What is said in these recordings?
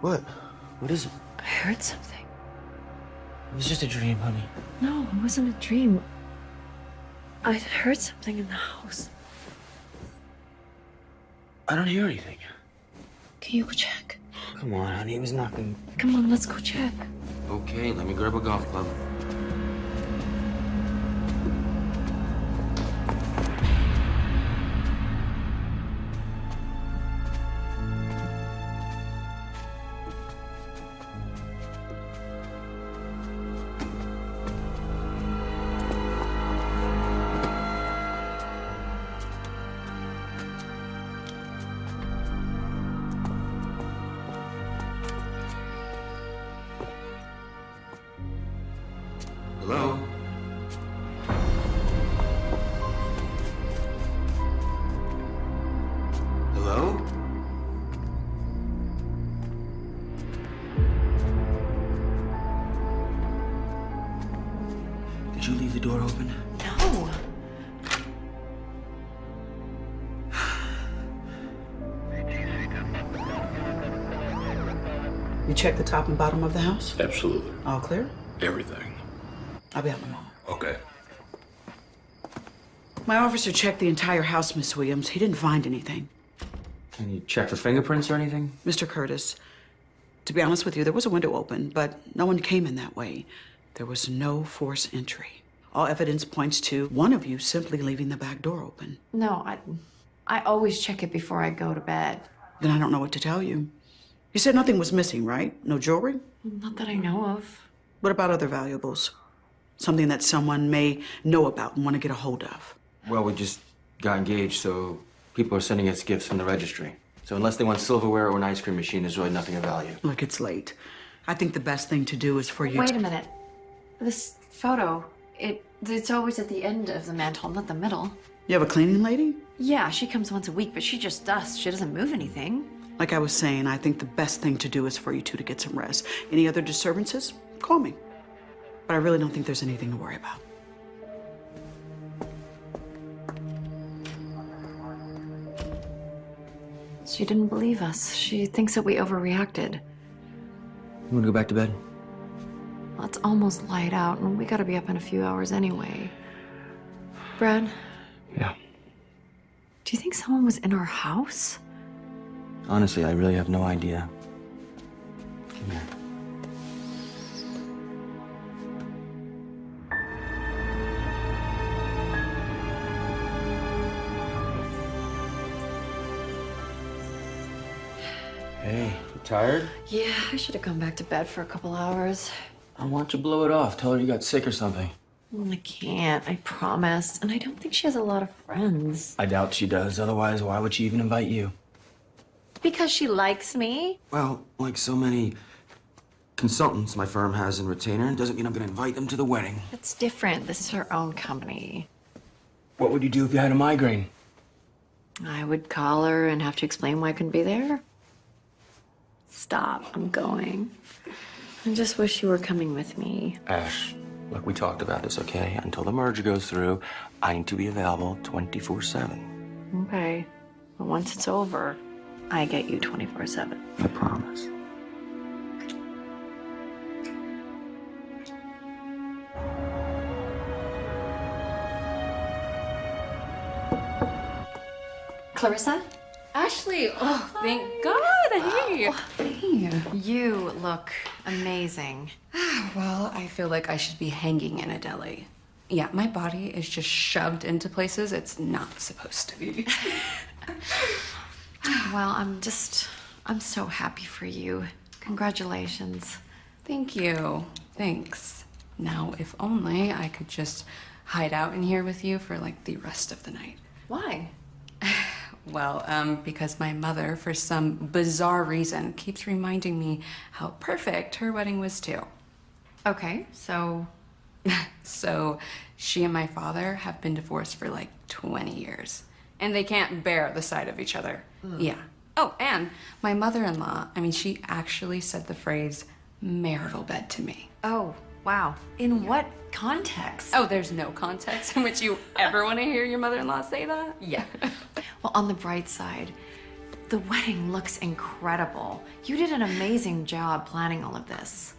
What? What is it? I heard something. It was just a dream, honey. No, it wasn't a dream. I heard something in the house. I don't hear anything. Can you go check? Come on, honey. It was knocking. Come on, let's go check. Okay, let me grab a golf club. Hello? Hello? Did you leave the door open? No. You checked the top and bottom of the house? Absolutely. All clear? Everything. I'll be out in a moment. Okay. My officer checked the entire house, Miss Williams. He didn't find anything. Can you check for fingerprints or anything? Mr. Curtis, to be honest with you, there was a window open, but no one came in that way. There was no forced entry. All evidence points to one of you simply leaving the back door open. No, I always check it before I go to bed. Then I don't know what to tell you. You said nothing was missing, right? No jewelry? Not that I know of. What about other valuables? Something that someone may know about and want to get a hold of. Well, we just got engaged, so people are sending us gifts from the registry. So unless they want silverware or an ice cream machine, there's really nothing of value. Look, it's late. I think the best thing to do is for you Wait to... a minute. This photo, it's always at the end of the mantle, not the middle. You have a cleaning lady? Yeah, she comes once a week, but she just dusts. She doesn't move anything. Like I was saying, I think the best thing to do is for you two to get some rest. Any other disturbances? Call me. But I really don't think there's anything to worry about. She didn't believe us. She thinks that we overreacted. You want to go back to bed? Well, it's almost light out, and we gotta be up in a few hours anyway. Brad, Yeah. do you think someone was in our house? Honestly, I really have no idea. Come here. Hey, you tired? Yeah, I should have gone back to bed for a couple hours. I want you to blow it off. Tell her you got sick or something. I can't, I promise. And I don't think she has a lot of friends. I doubt she does. Otherwise, why would she even invite you? Because she likes me? Well, like so many consultants my firm has in retainer, doesn't mean I'm gonna invite them to the wedding. That's different. This is her own company. What would you do if you had a migraine? I would call her and have to explain why I couldn't be there. Stop, I'm going. I just wish you were coming with me. Ash, look, we talked about this, okay? Until the merger goes through, I need to be available 24/7. Okay. But once it's over, I get you 24/7. I promise. Clarissa? Ashley, oh, thank God. Hey. Hey. You look amazing. Well, I feel like I should be hanging in a deli. Yeah, my body is just shoved into places it's not supposed to be. Well, I'm so happy for you. Congratulations. Thank you. Thanks. Now, if only I could just hide out in here with you for like the rest of the night. Why? Well, because my mother, for some bizarre reason, keeps reminding me how perfect her wedding was too. Okay, so So she and my father have been divorced for like 20 years. And they can't bear the sight of each other. Yeah. Oh, and my mother-in-law, I mean, she actually said the phrase marital bed to me. oh, wow. In what context? Oh, there's no context in which you ever want to hear your mother-in-law say that? Yeah. Well, on the bright side, the wedding looks incredible. You did an amazing job planning all of this.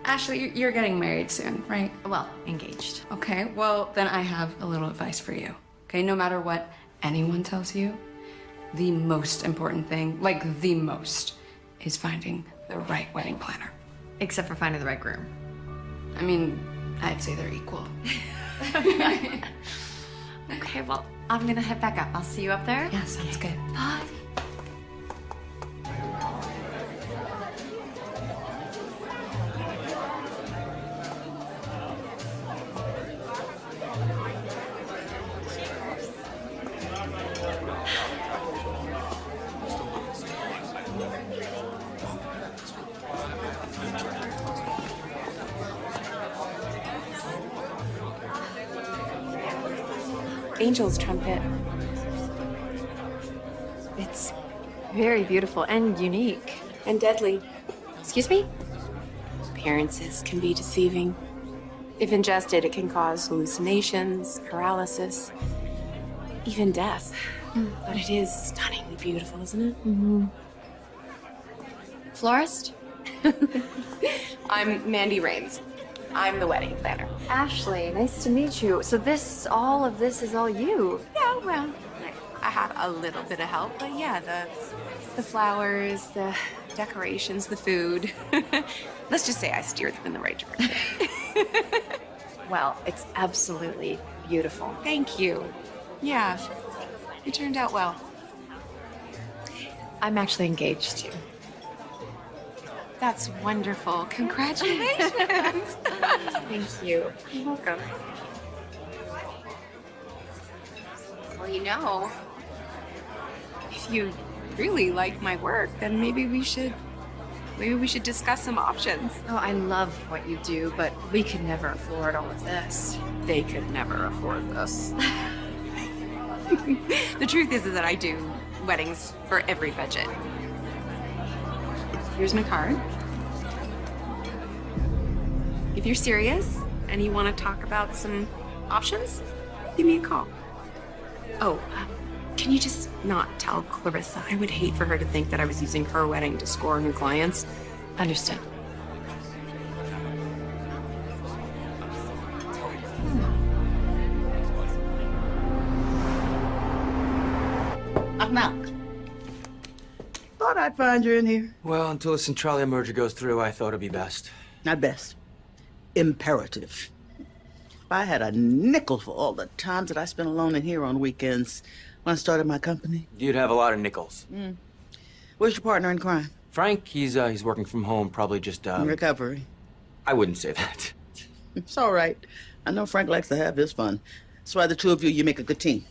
Ashley, you're getting married soon, right? Well, engaged. Okay, well, then I have a little advice for you. Okay, no matter what anyone tells you, the most important thing, like the most, is finding the right wedding planner. Except for finding the right groom. I mean, I'd say they're equal. Okay, well, I'm gonna head back up. I'll see you up there. Yeah, sounds good. Bye. Angel's trumpet. It's Very beautiful and unique. and deadly. Excuse me? Appearances can be deceiving. If ingested, it can cause hallucinations, paralysis, even death. But it is stunningly beautiful, isn't it? Florist? I'm Mandy Rains. I'm the wedding planner. Ashley, nice to meet you. So all of this is all you? Yeah, well, I had a little bit of help, but yeah, the flowers, the decorations, the food. Let's just say I steered them in the right direction. Well, it's absolutely beautiful. Thank you. Yeah, it turned out well. I'm actually engaged too. That's wonderful. Congratulations. Thank you. You're welcome. Well, you know, if you really like my work, then maybe we should discuss some options. Oh, I love what you do, but we could never afford all of this. They could never afford this. The truth is that I do weddings for every budget. Here's my card. If you're serious and you want to talk about some options, give me a call. Oh, can you just not tell Clarissa? I would hate for her to think that I was using her wedding to score new clients. Understood. Knock. Thought I'd find you in here. Well, until the Centralia merger goes through, I thought it'd be best. Not best. Imperative. If I had a nickel for all the times that I spent alone in here on weekends when I started my company. You'd have a lot of nickels. Where's your partner in crime? Frank, he's working from home, probably just, In recovery. I wouldn't say that. It's all right. I know Frank likes to have his fun. That's why the two of you make a good team.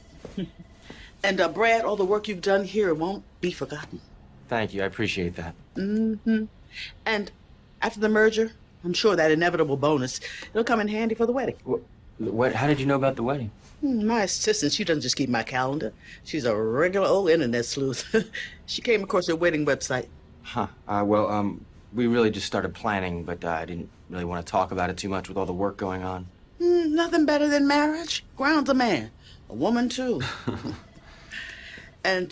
And Brad, all the work you've done here won't be forgotten. Thank you. I appreciate that. And after the merger, I'm sure that inevitable bonus, it'll come in handy for the wedding. What? How did you know about the wedding? My assistant, she doesn't just keep my calendar. She's a regular old internet sleuth. She came across your wedding website. Huh. We really just started planning, but I didn't really want to talk about it too much with all the work going on. Nothing better than marriage. Grounds a man. A woman, too. And,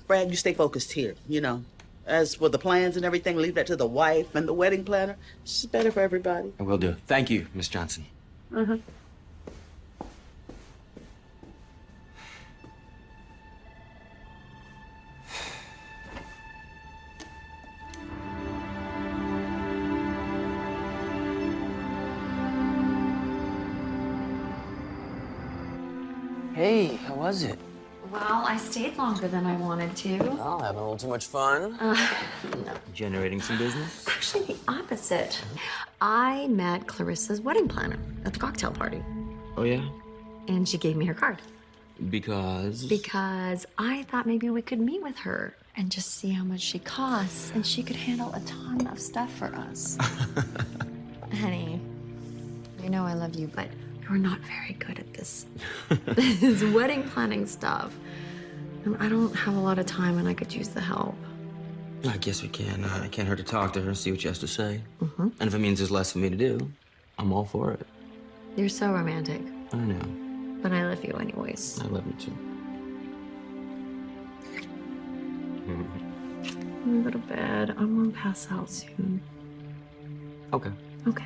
Brad, you stay focused here, you know. As for the plans and everything, leave that to the wife and the wedding planner. It's better for everybody. I will do. Thank you, Miss Johnson. Hey, how was it? Well, I stayed longer than I wanted to. Oh, having a little too much fun? No. Generating some business? Actually, the opposite. I met Clarissa's wedding planner at the cocktail party, Oh, yeah? and she gave me her card. Because? Because I thought maybe we could meet with her and just see how much she costs, and she could handle a ton of stuff for us. Honey, I know I love you, but you're not very good at this, this wedding planning stuff. And I don't have a lot of time, and I could use the help. I guess we can. I can't hurt to talk to her and see what she has to say. And if it means there's less for me to do, I'm all for it. You're so romantic, I know. but I love you anyways. I love you too. I'm gonna go to bed. I'm gonna pass out soon. Okay. Okay.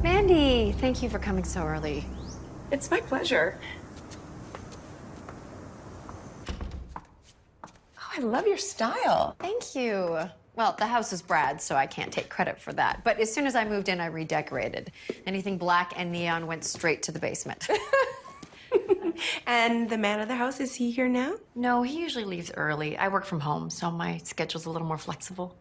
Mandy, thank you for coming so early. It's my pleasure. Oh, I love your style. Thank you. Well, the house is Brad's, so I can't take credit for that. But as soon as I moved in, I redecorated. Anything black and neon went straight to the basement. And the man of the house, is he here now? No, he usually leaves early. I work from home, so my schedule's a little more flexible.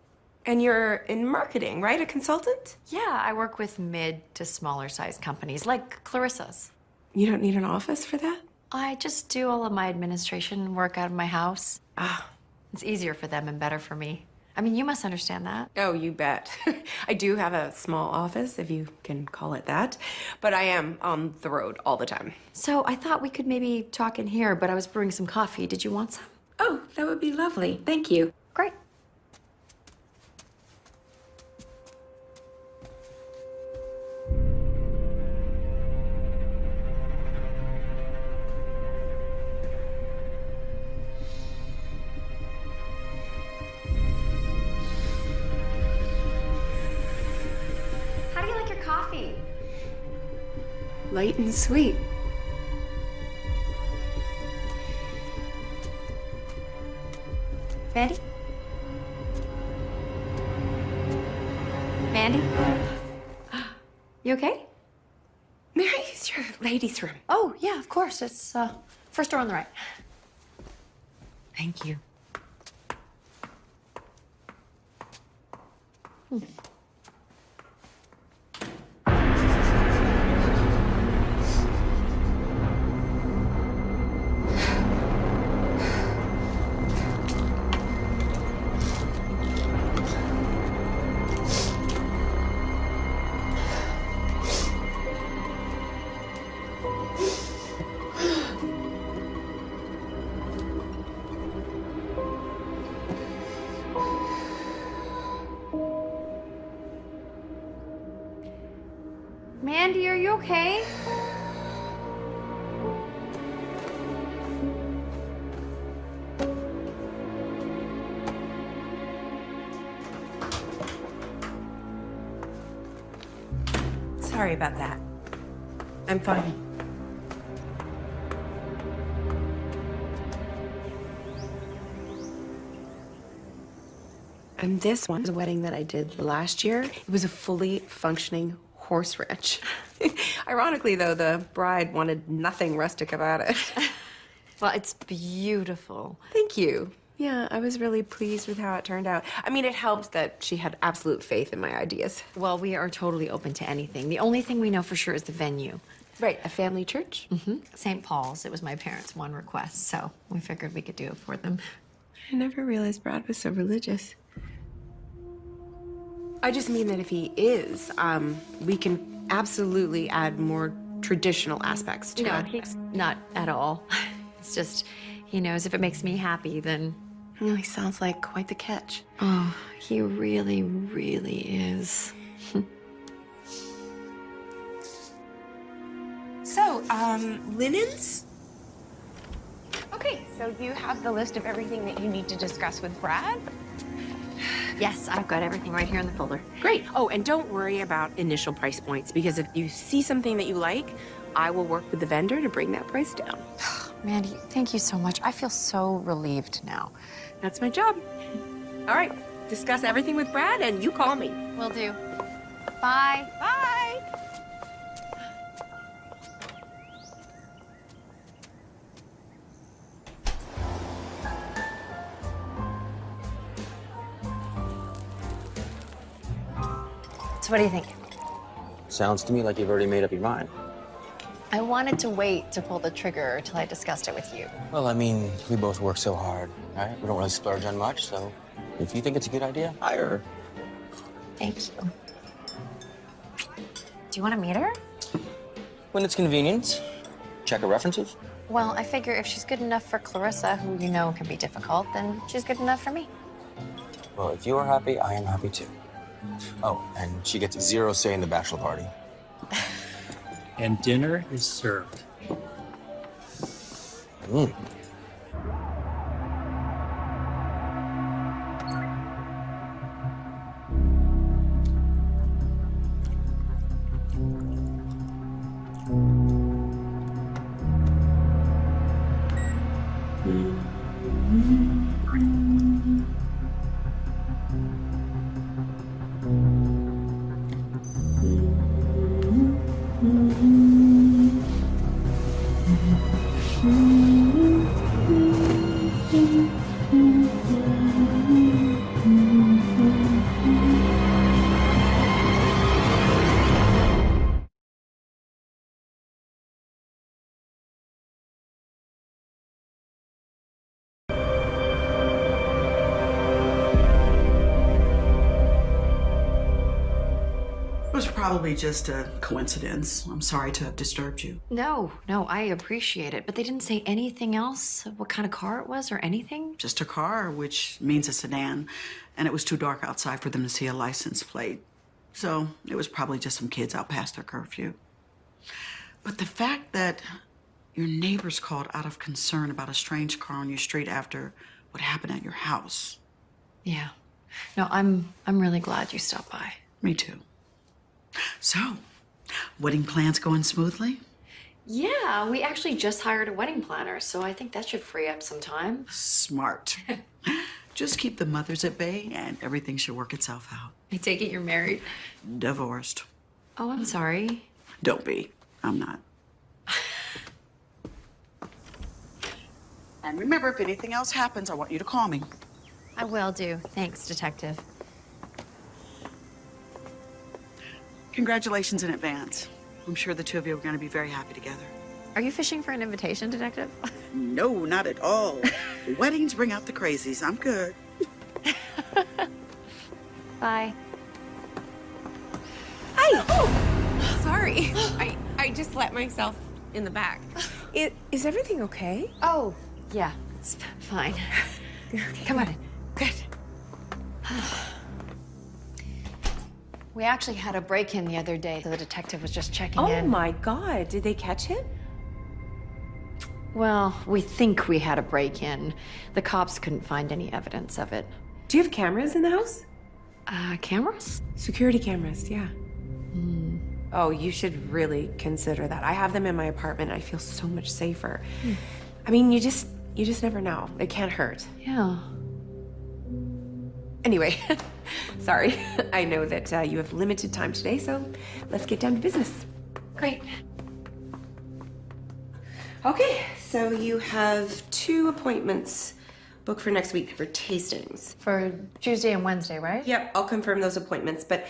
And you're in marketing, right? A consultant? Yeah, I work with mid to smaller sized companies, like Clarissa's. You don't need an office for that? I just do all of my administration work out of my house. Ah. It's easier for them and better for me. I mean, you must understand that. Oh, you bet. I do have a small office, if you can call it that, but I am on the road all the time. So I thought we could maybe talk in here, but I was brewing some coffee. Did you want some? Oh, that would be lovely. Thank you. Great. How do you like your coffee? Light and sweet. Mandy? Mandy? You okay? May I use your ladies' room? Oh, yeah, of course. It's first door on the right. Thank you. Mandy, are you okay? sorry about that. I'm fine. And this one is a wedding that I did last year. It was a fully functioning horse ranch. Ironically, though, the bride wanted nothing rustic about it. Well, it's beautiful. Thank you. Yeah, I was really pleased with how it turned out. I mean, it helped that she had absolute faith in my ideas. Well, we are totally open to anything. The only thing we know for sure is the venue. Right, a family church? St. Paul's. It was my parents' one request, so we figured we could do it for them. I never realized Brad was so religious. I just mean that if he is, we can absolutely add more traditional aspects to No, it. he's not at all. It's just, he knows if it makes me happy, then... You know, he sounds like quite the catch. Oh, he really, really is. So, linens? Okay, so you have the list of everything that you need to discuss with Brad? Yes, I've got everything right here in the folder. Great. Oh, and don't worry about initial price points, because if you see something that you like, I will work with the vendor to bring that price down. Mandy, thank you so much. I feel so relieved now. That's my job. All right, discuss everything with Brad, and you call me. Will do. Bye. Bye. So what do you think? Sounds to me like you've already made up your mind. I wanted to wait to pull the trigger until I discussed it with you. Well, I mean, we both work so hard, right? We don't really splurge on much, so if you think it's a good idea, hire her. Thank you. Do you want to meet her? When it's convenient. Check her references. Well, I figure if she's good enough for Clarissa, who you know can be difficult, then she's good enough for me. Well, if you are happy, I am happy too. Oh, and she gets zero say in the bachelor party. And dinner is served. Mm. It was probably just a coincidence. I'm sorry to have disturbed you. No, I appreciate it. But they didn't say anything else? What kind of car it was or anything? Just a car, which means a sedan, and it was too dark outside for them to see a license plate. So it was probably just some kids out past their curfew. But the fact that your neighbors called out of concern about a strange car on your street after what happened at your house. Yeah. No, I'm really glad you stopped by. Me too. So, wedding plans going smoothly? Yeah, we actually just hired a wedding planner, so I think that should free up some time. Smart. Just keep the mothers at bay and everything should work itself out. I take it you're married. Divorced. Oh, I'm sorry. Don't be. I'm not. And remember, if anything else happens, I want you to call me. I will do. Thanks, Detective. Congratulations in advance. I'm sure the two of you are going to be very happy together. Are you fishing for an invitation, Detective? No, not at all. Weddings bring out the crazies. I'm good. Bye. Hi. Oh, sorry. I just let myself in the back. Is everything okay? Oh, yeah, it's fine. Come on in. Good. We actually had a break-in the other day. The detective was just checking Oh in. my God, did they catch him? Well, we think we had a break-in. The cops couldn't find any evidence of it. Do you have cameras in the house? Cameras? Security cameras, yeah. Oh, you should really consider that. I have them in my apartment. I feel so much safer. I mean, you just never know. It can't hurt. Yeah. Anyway, sorry. I know that you have limited time today, so let's get down to business. Great. Okay, so you have 2 appointments booked for next week for tastings. For Tuesday and Wednesday, right? Yep, I'll confirm those appointments, but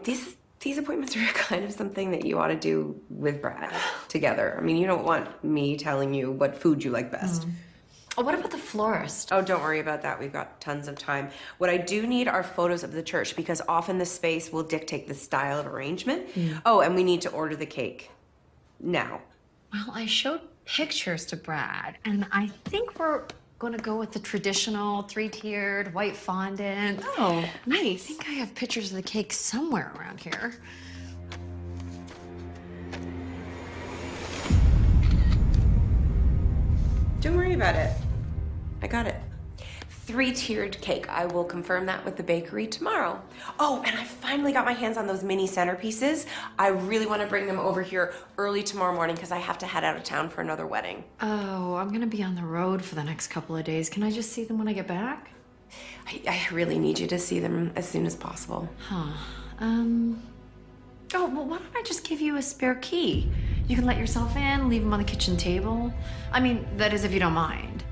these appointments are kind of something that you ought to do with Brad together. I mean, you don't want me telling you what food you like best. Oh, what about the florist? Oh, don't worry about that. We've got tons of time. What I do need are photos of the church because often the space will dictate the style of arrangement. Oh, and we need to order the cake now. Well, I showed pictures to Brad, and I think we're gonna go with the traditional 3-tiered white fondant. Oh, nice. I think I have pictures of the cake somewhere around here. Don't worry about it. I got it. 3-tiered cake. I will confirm that with the bakery tomorrow. Oh, and I finally got my hands on those mini centerpieces. I really want to bring them over here early tomorrow morning because I have to head out of town for another wedding. Oh, I'm gonna be on the road for the next couple of days. Can I just see them when I get back? I really need you to see them as soon as possible. Oh, well, why don't I just give you a spare key? You can let yourself in, leave them on the kitchen table. I mean, that is if you don't mind.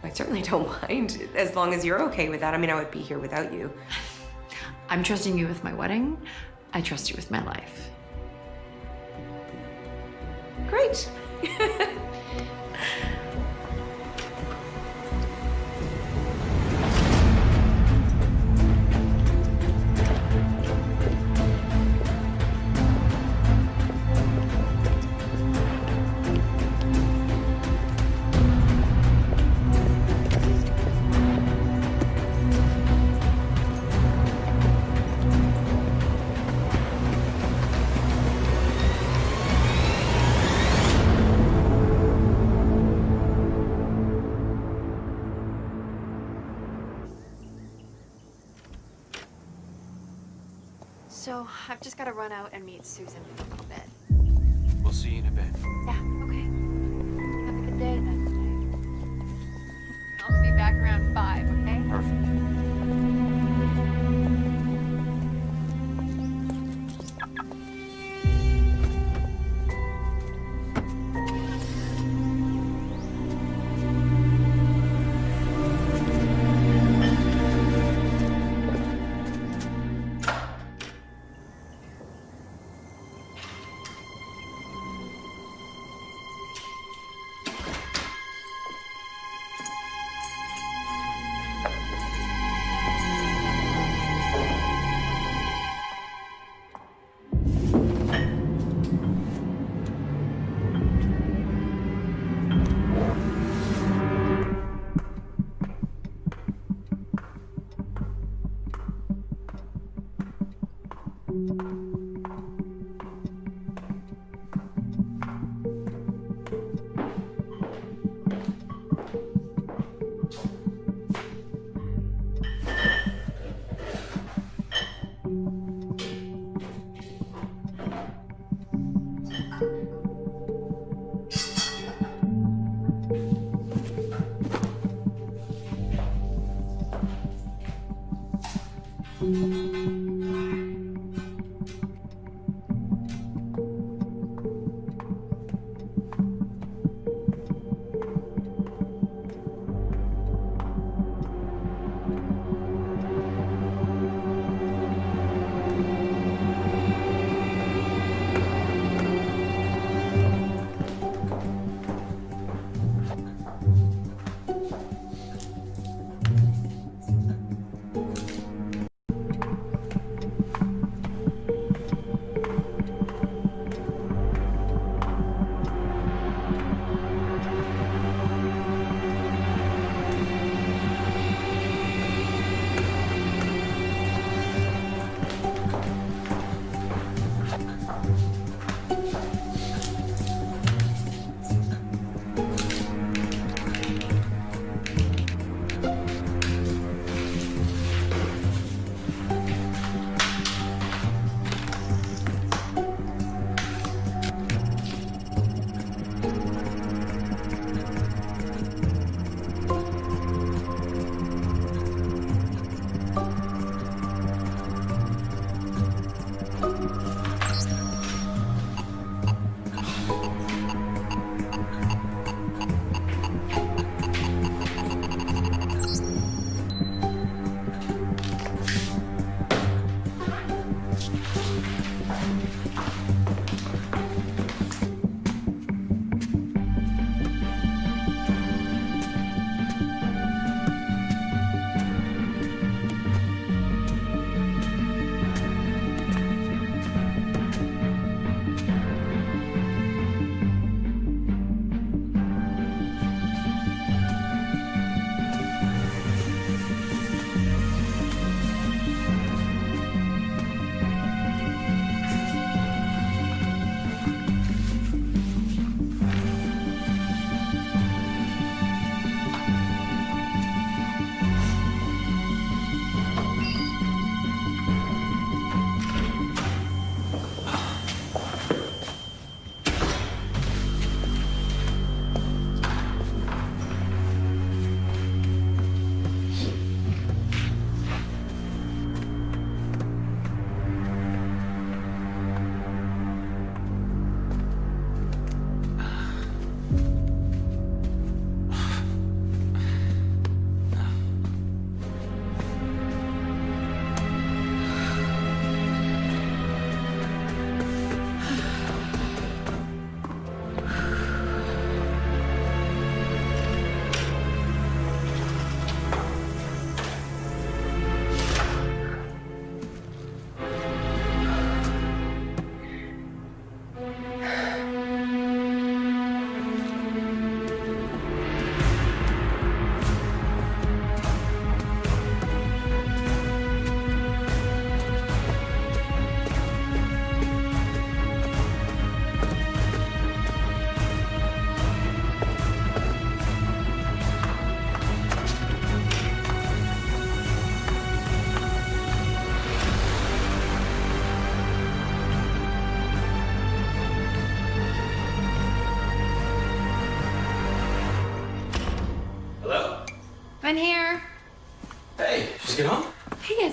I certainly don't mind, as long as you're okay with that. I mean, I would be here without you. I'm trusting you with my wedding. I trust you with my life. Great. So, I've just gotta run out and meet Susan for a little bit. We'll see you in a bit. Yeah, okay. Have a good day then. I'll be back around 5, okay? Perfect.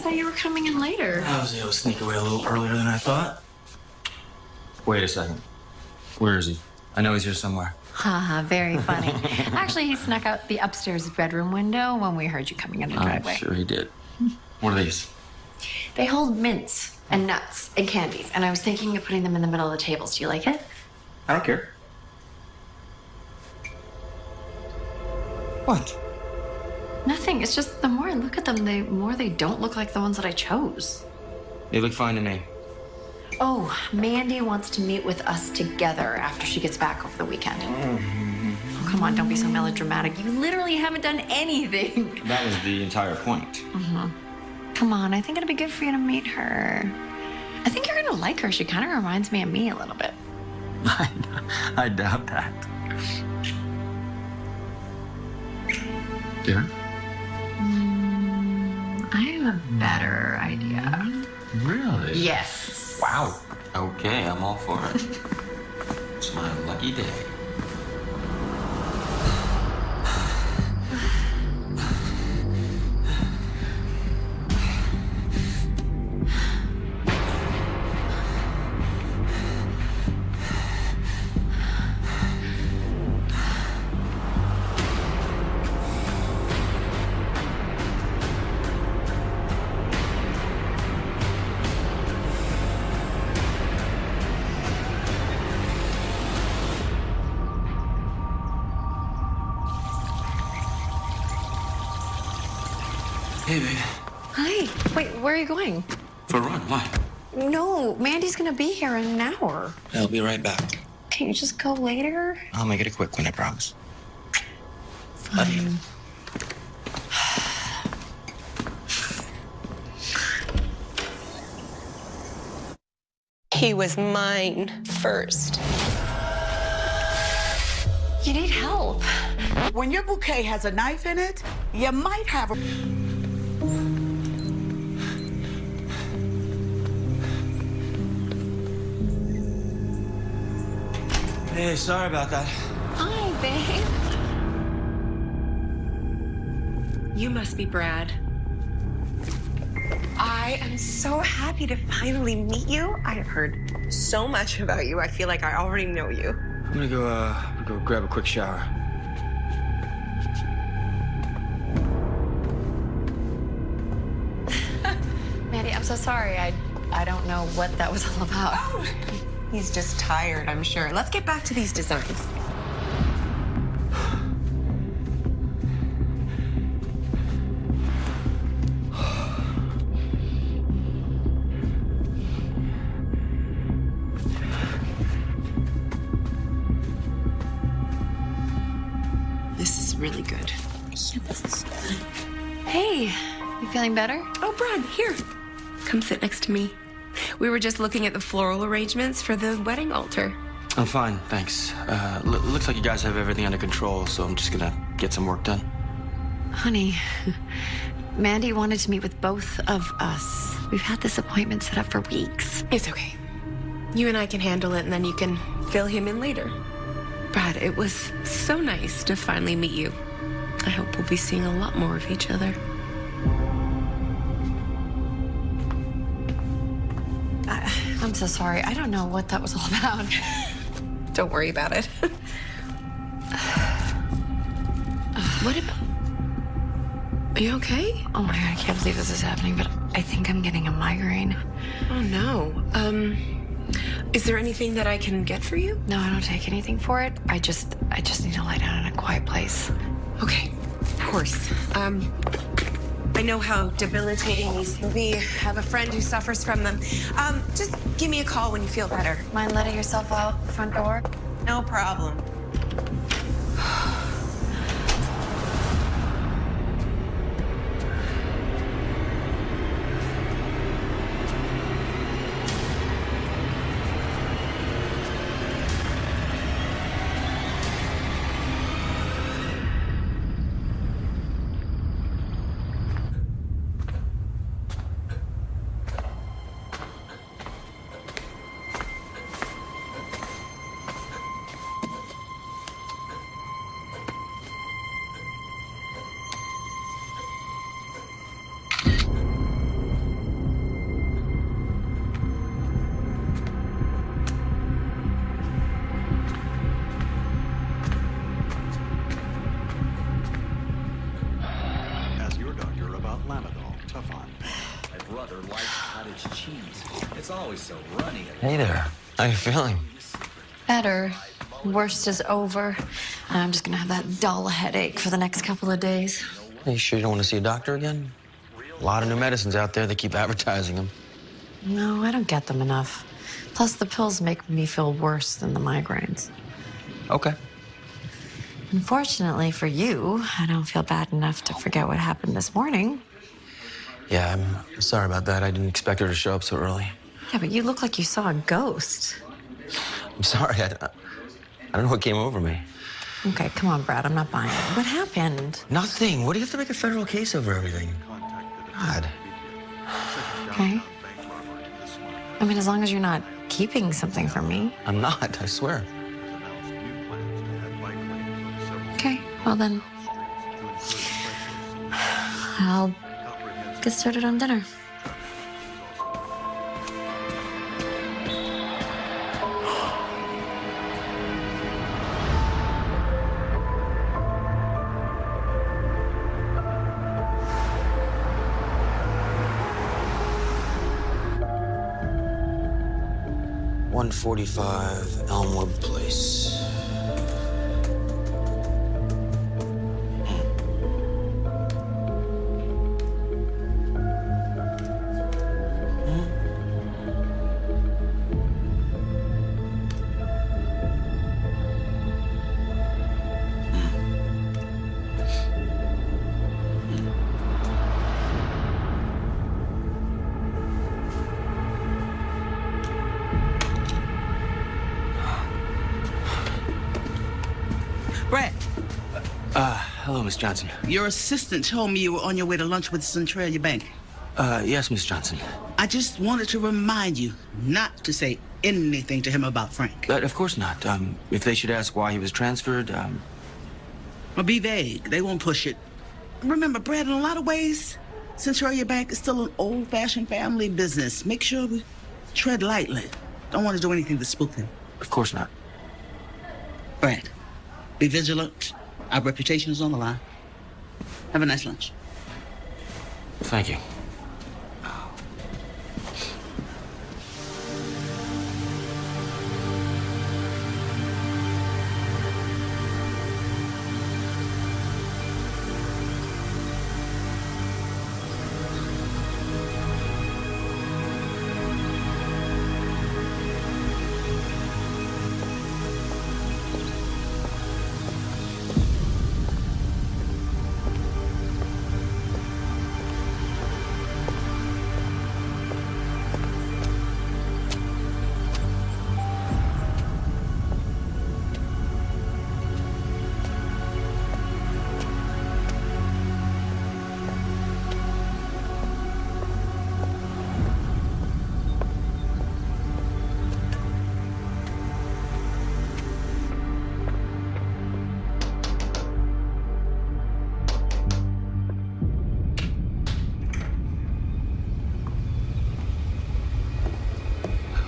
thought you were coming in later. I was able to sneak away a little earlier than I thought. Wait a second. Where is he? I know he's here somewhere. Haha, very funny. Actually, he snuck out the upstairs bedroom window when we heard you coming in the driveway. I'm sure he did. What are these? They hold mints and nuts and candies, and I was thinking of putting them in the middle of the tables. Do you like it? I don't care. What? Nothing. It's just the more I look at them, the more they don't look like the ones that I chose. They look fine to me. Oh, Mandy wants to meet with us together after she gets back over the weekend. Oh, come on, don't be so melodramatic. You literally haven't done anything. That was the entire point. Come on, I think it'd be good for you to meet her. I think you're gonna like her. She kind of reminds me of me a little bit. I doubt that. Dinner? I have a better idea. Really? Yes. Wow. Okay, I'm all for it. It's my lucky day. Hey, babe. Hi. Wait, where are you going? For a run. Why? No, Mandy's gonna be here in an hour. I'll be right back. Can't you just go later? I'll make it a quick one, I promise. Fine. He was mine first. You need help. When your bouquet has a knife in it, you might have a... Hey, sorry about that. Hi, babe. You must be Brad. I am so happy to finally meet you. I have heard so much about you. I feel like I already know you. I'm gonna go grab a quick shower. Mandy, I'm so sorry. I don't know what that was all about. Oh, he's just tired, I'm sure. Let's get back to these designs. This is really good. Yeah, this is good. Hey, you feeling better? Oh, Brad, here. Come sit next to me. We were just looking at the floral arrangements for the wedding altar. I'm fine, thanks. Looks like you guys have everything under control, so I'm just gonna get some work done. Honey, Mandy wanted to meet with both of us. We've had this appointment set up for weeks. It's okay. You and I can handle it, and then you can fill him in later. Brad, it was so nice to finally meet you. I hope we'll be seeing a lot more of each other. I'm so sorry. I don't know what that was all about. Don't worry about it. What about... Are you okay? Oh my God, I can't believe this is happening, but I think I'm getting a migraine. Oh, no. Is there anything that I can get for you? No, I don't take anything for it. I just need to lie down in a quiet place. Okay, of course. I know how debilitating these can be. I have a friend who suffers from them. Just give me a call when you feel better. Mind letting yourself out the front door? No problem. Hey there. How you feeling? Better. Worst is over. And I'm just gonna have that dull headache for the next couple of days. Are you sure you don't want to see a doctor again? A lot of new medicines out there. They keep advertising them. No, I don't get them enough. Plus, the pills make me feel worse than the migraines. Okay. Unfortunately for you, I don't feel bad enough to forget what happened this morning. Yeah, I'm sorry about that. I didn't expect her to show up so early. Yeah, but you look like you saw a ghost. I'm sorry. I don't know what came over me. Okay, come on, Brad. I'm not buying it. What happened? Nothing. What do you have to make a federal case over everything? God. Okay. I mean, as long as you're not keeping something from me. I'm not, I swear. Okay, well then, I'll get started on dinner. .145 Elmwood Place. Brett, Hello, Miss Johnson. your assistant told me you were on your way to lunch with Centralia Bank. Yes, Miss Johnson. I just wanted to remind you not to say anything to him about Frank. But of course not. If they should ask why he was transferred, Or be vague. They won't push it. Remember, Brad, in a lot of ways, Centralia Bank is still an old-fashioned family business. Make sure we tread lightly. Don't want to do anything to spook him. of course not. Brad, be vigilant. Our reputation is on the line. Have a nice lunch. Thank you.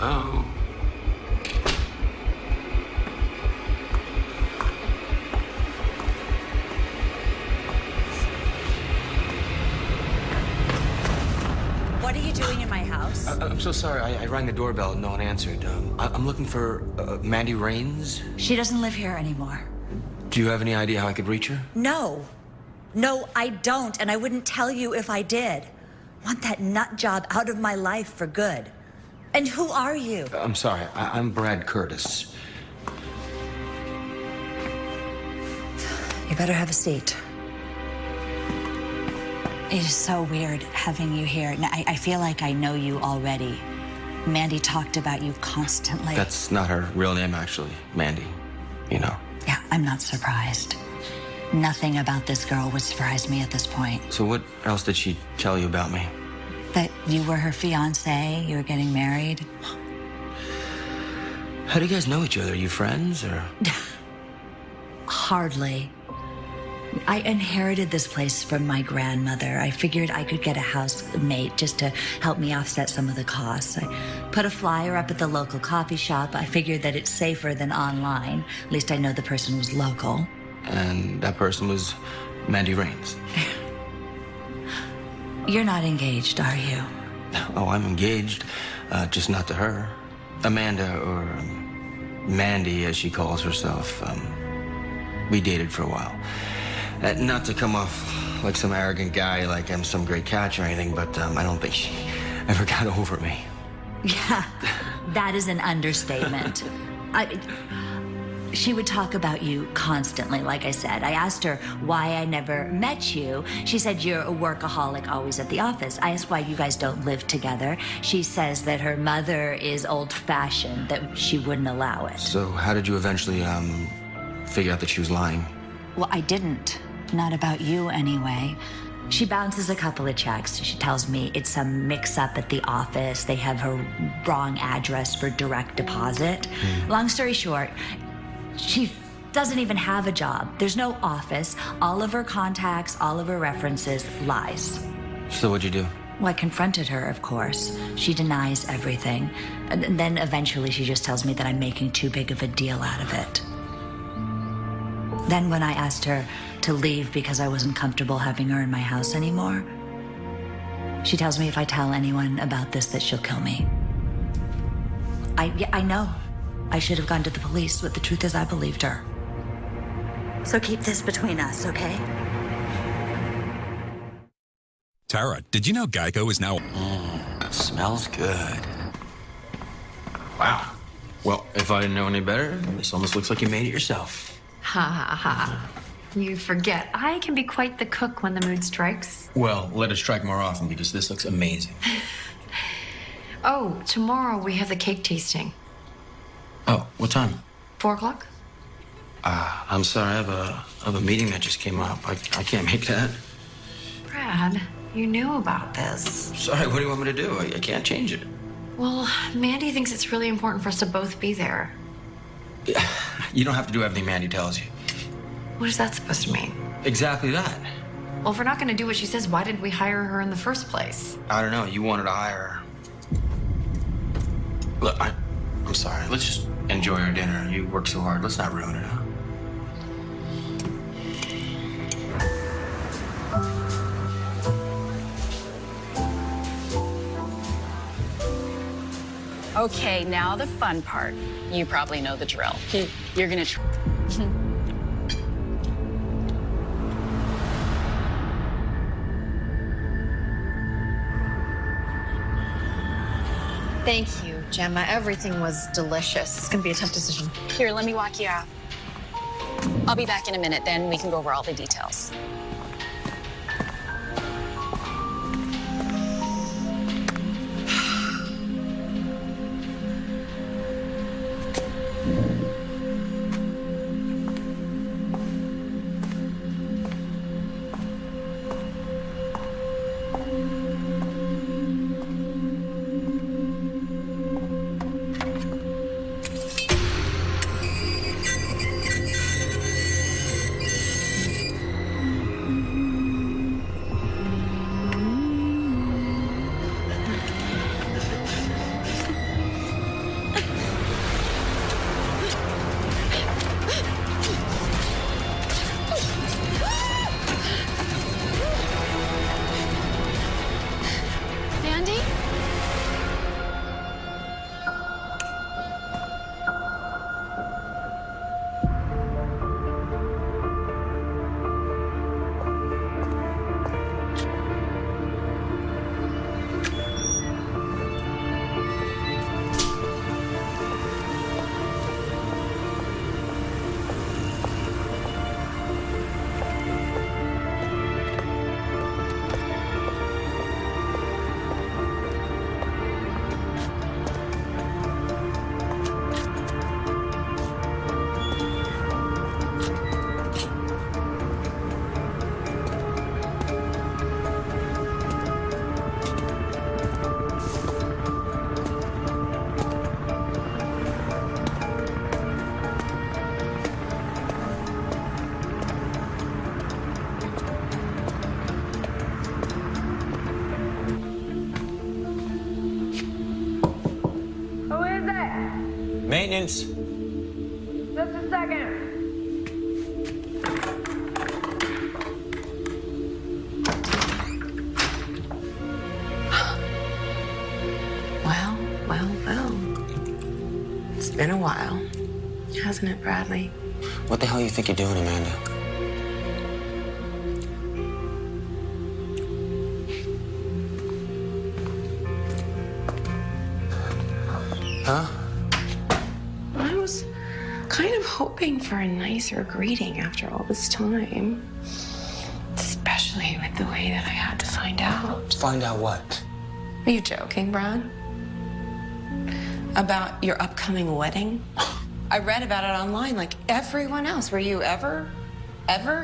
Hello? What are you doing in my house? I'm so sorry. I rang the doorbell and no one answered. I'm looking for Mandy Rains. She doesn't live here anymore. Do you have any idea how I could reach her? No. No, I don't, and I wouldn't tell you if I did. Want that nut job out of my life for good. And who are you? I'm sorry. I'm Brad Curtis. You better have a seat. It is so weird having you here. Now, I feel like I know you already. Mandy talked about you constantly. That's not her real name, actually. Mandy. You know. Yeah, I'm not surprised. Nothing about this girl would surprise me at this point. So what else did she tell you about me? That you were her fiancé, you were getting married. How do you guys know each other? Are you friends, or? Hardly. I inherited this place from my grandmother. I figured I could get a housemate just to help me offset some of the costs. I put a flyer up at the local coffee shop. I figured that it's safer than online. At least I know the person was local. And that person was Mandy Rains. You're not engaged, are you? Oh, I'm engaged, just not to her. Amanda, or Mandy, as she calls herself. We dated for a while. Not to come off like some arrogant guy, like I'm some great catch or anything, but I don't think she ever got over me. Yeah, that is an understatement. She would talk about you constantly, like I said. I asked her why I never met you. She said you're a workaholic, always at the office. I asked why you guys don't live together. She says that her mother is old-fashioned, that she wouldn't allow it. So how did you eventually figure out that she was lying? Well, I didn't. Not about you, anyway. She bounces a couple of checks. She tells me it's some mix-up at the office. They have her wrong address for direct deposit. Long story short, she doesn't even have a job. There's no office. All of her contacts, all of her references, lies. So what'd you do? Well, I confronted her, of course. She denies everything. And then eventually she just tells me that I'm making too big of a deal out of it. Then when I asked her to leave because I wasn't comfortable having her in my house anymore, she tells me if I tell anyone about this that she'll kill me. I know. I should have gone to the police, but the truth is I believed her. So keep this between us, okay? Tara, did you know Geico is now... Smells good. Wow. Well, if I didn't know any better, this almost looks like you made it yourself. Ha ha ha. You forget, I can be quite the cook when the mood strikes. Well, let it strike more often because this looks amazing. Oh, tomorrow we have the cake tasting. Oh, what time? 4 o'clock? I'm sorry, I have a meeting that just came up. I can't make that. Brad, you knew about this. Sorry, what do you want me to do? I can't change it. Well, Mandy thinks it's really important for us to both be there. You don't have to do everything Mandy tells you. What is that supposed to mean? Exactly that. Well, if we're not going to do what she says, why did we hire her in the first place? I don't know. You wanted to hire her. Look, I'm sorry. Let's just enjoy our dinner. You work so hard. Let's not ruin it, huh? Okay, now the fun part. You probably know the drill. You're gonna Thank you, Gemma. Everything was delicious. It's going to be a tough decision. Here, let me walk you out. I'll be back in a minute, then we can go over all the details. Mandy? Maintenance. Just a second. Well, it's been a while, hasn't it, Bradley? What the hell you think you're doing, Amanda? Huh? I was kind of hoping for a nicer greeting after all this time. Especially with the way that I had to find out. Find out what? Are you joking, Brad? About your upcoming wedding? I read about it online like everyone else. Were you ever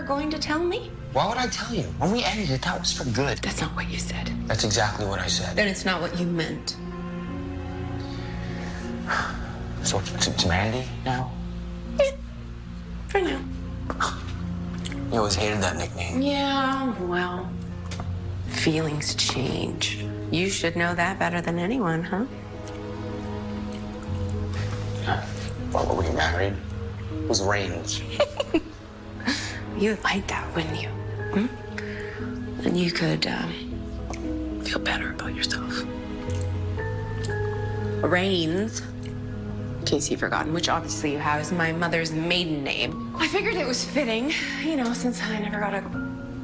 going to tell me? Why would I tell you? When we ended it, that was for good. That's not what you said. That's exactly what I said. Then it's not what you meant. So it's Mandy now? Yeah, for now. You always hated that nickname. Yeah, well, feelings change. You should know that better than anyone, huh? Well, were we married? It was Rains. You'd like that, wouldn't you? Hmm? Then you could feel better about yourself. Rains, in case you've forgotten, which obviously you have, is my mother's maiden name. I figured it was fitting, since I never got a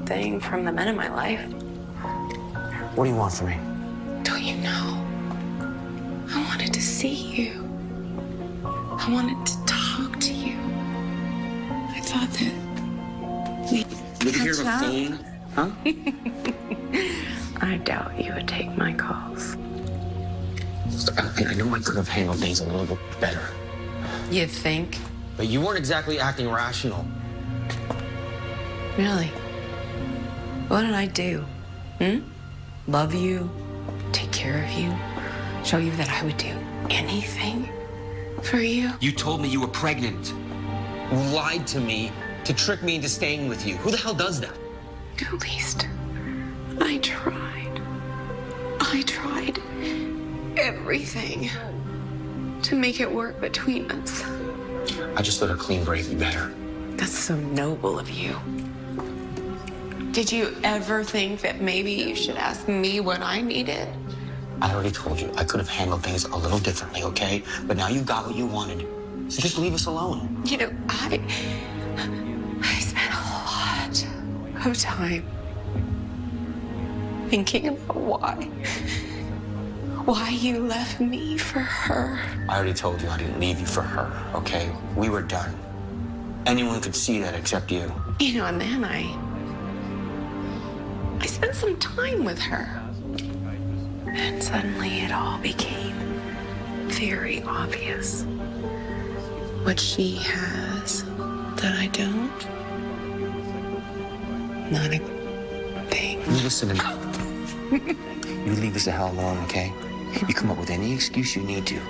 thing from the men in my life. What do you want from me? Don't you know? I wanted to see you. I wanted to talk to you. I thought that we'd hear a phone? Huh? I doubt you would take my calls. I know I could have handled things a little bit better. You think? But you weren't exactly acting rational. Really? What did I do? Love you, take care of you, show you that I would do anything for you? You told me you were pregnant. You lied to me to trick me into staying with you. Who the hell does that? At least I tried. I tried everything to make it work between us. I just thought a clean break would be better. That's so noble of you. Did you ever think that maybe you should ask me what I needed? I already told you I could have handled things a little differently, okay? But now you got what you wanted. So just leave us alone. I spent a lot of time thinking about why you left me for her. I already told you I didn't leave you for her, okay? We were done. Anyone could see that except you. And then I spent some time with her. And suddenly it all became very obvious. What she has that I don't. Not a thing. You listen to me. You leave us the hell alone, okay? You come up with any excuse you need to.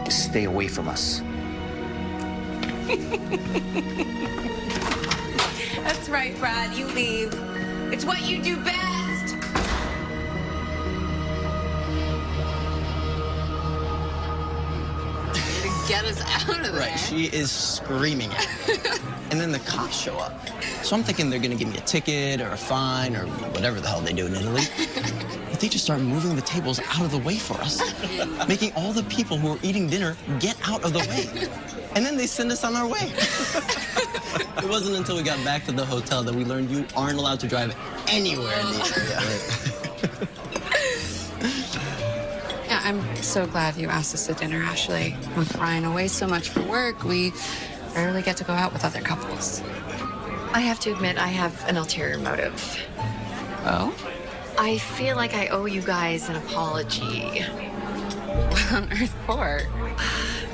Just stay away from us. That's right, Brad. You leave. It's what you do best. Get us out of there. Right, she is screaming at me. And then the cops show up. So I'm thinking they're gonna give me a ticket or a fine or whatever the hell they do in Italy. But they just start moving the tables out of the way for us, making all the people who are eating dinner get out of the way. And then they send us on our way. It wasn't until we got back to the hotel that we learned you aren't allowed to drive anywhere in the area. Yeah, I'm so glad you asked us to dinner, Ashley. With Ryan away so much for work, we rarely get to go out with other couples. I have to admit, I have an ulterior motive. Oh? I feel like I owe you guys an apology. What on earth for?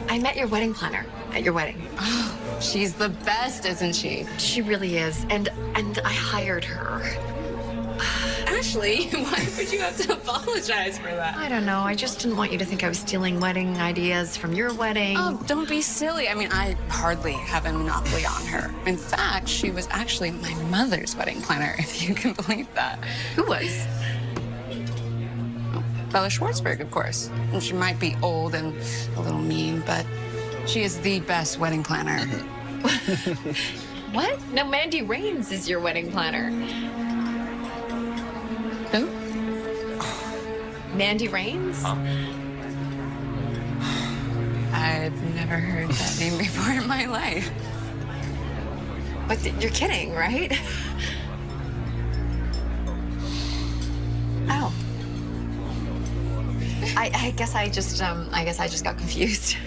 I met your wedding planner at your wedding. Oh, she's the best, isn't she? She really is, and I hired her. Ashley, why would you have to apologize for that? I don't know. I just didn't want you to think I was stealing wedding ideas from your wedding. Oh, don't be silly. I mean, I hardly have a monopoly on her. In fact, she was actually my mother's wedding planner, if you can believe that. Who was? Oh, Bella Schwartzberg, of course. And she might be old and a little mean, but she is the best wedding planner. What? No, Mandy Rains is your wedding planner. Who? Mandy Rains? I've never heard that name before in my life. But you're kidding, right? Oh. I guess I just got confused.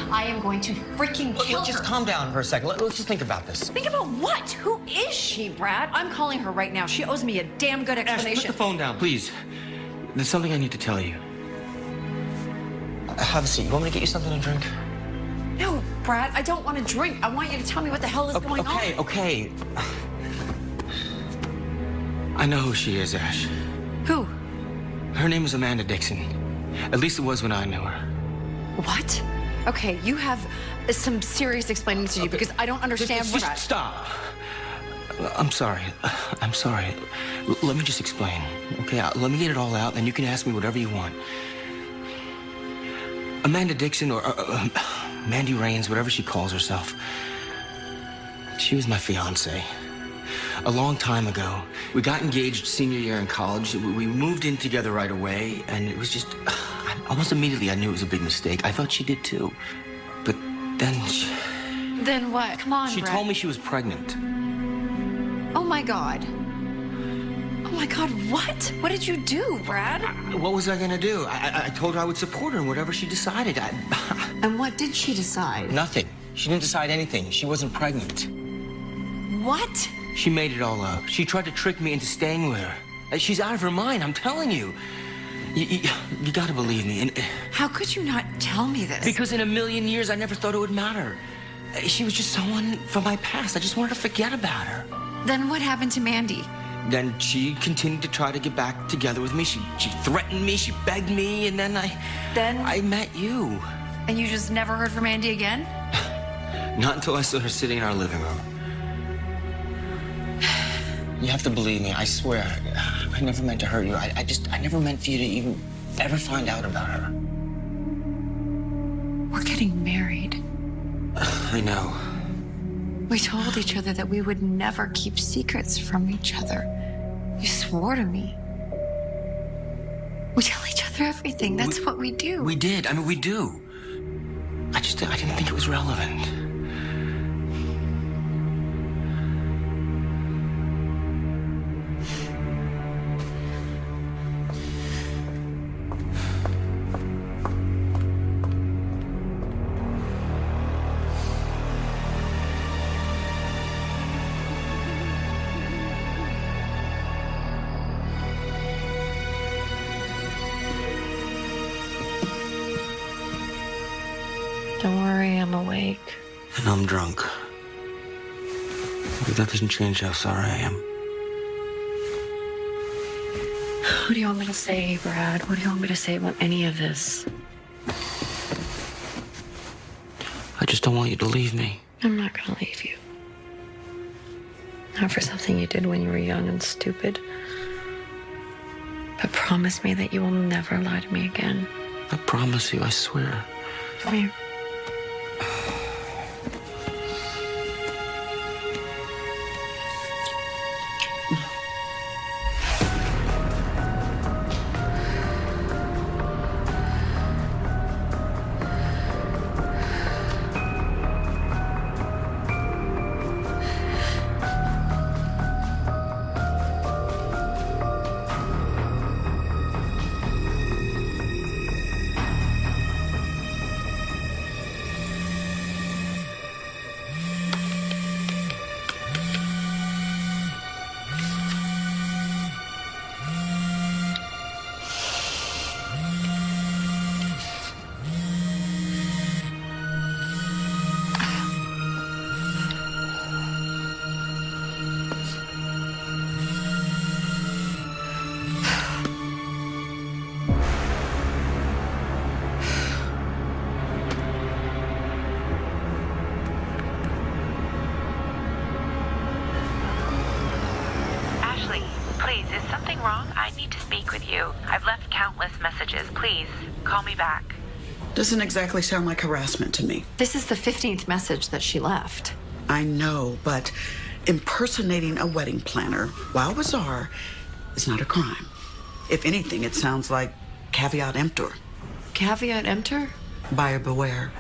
I am going to freaking kill her. Just calm down for a second. Let's just think about this. Think about what? Who is she, Brad? I'm calling her right now. She owes me a damn good Ash, explanation. put the phone down, please. There's something I need to tell you. Have a seat. You want me to get you something to drink? No, Brad, I don't want to drink. I want you to tell me what the hell is going on. Okay. I know who she is, Ash. Who? Her name is Amanda Dixon. At least it was when I knew her. What? Okay, you have some serious explaining to do because I don't understand what Just stop. I'm sorry. I'm sorry. Let me just explain. Okay, let me get it all out, then you can ask me whatever you want. Amanda Dixon, or Mandy Raines, whatever she calls herself, she was my fiance. A long time ago. We got engaged senior year in college. We moved in together right away, and it was just... Almost immediately, I knew it was a big mistake. I thought she did, too. But then Then what? Come on, she Brad. told me she was pregnant. Oh, my God. Oh, my God, what? What did you do, Brad? What was I gonna do? I told her I would support her in whatever she decided. And what did she decide? Nothing. She didn't decide anything. She wasn't pregnant. What? She made it all up. She tried to trick me into staying with her. She's out of her mind, I'm telling you. You gotta believe me. And, How could you not tell me this? because in a million years, I never thought it would matter. She was just someone from my past. I just wanted to forget about her. Then what happened to Mandy? Then she continued to try to get back together with me. She threatened me, she begged me, and then I met you. And you just never heard from Mandy again? Not until I saw her sitting in our living room. You have to believe me, I swear. I never meant to hurt you. I never meant for you to even ever find out about her. We're getting married. I know. We told each other that we would never keep secrets from each other. You swore to me. We tell each other everything. That's what we do. We did. I mean, we do. I didn't think it was relevant. Don't worry, I'm awake. And I'm drunk. But that doesn't change how sorry I am. What do you want me to say, Brad? What do you want me to say about any of this? I just don't want you to leave me. I'm not gonna leave you. Not for something you did when you were young and stupid. But promise me that you will never lie to me again. I promise you, I swear. Come here. Please, is something wrong? I need to speak with you. I've left countless messages. Please, call me back. Doesn't exactly sound like harassment to me. This is the 15th message that she left. I know, but impersonating a wedding planner, while bizarre, is not a crime. If anything, it sounds like caveat emptor. Caveat emptor? Buyer beware,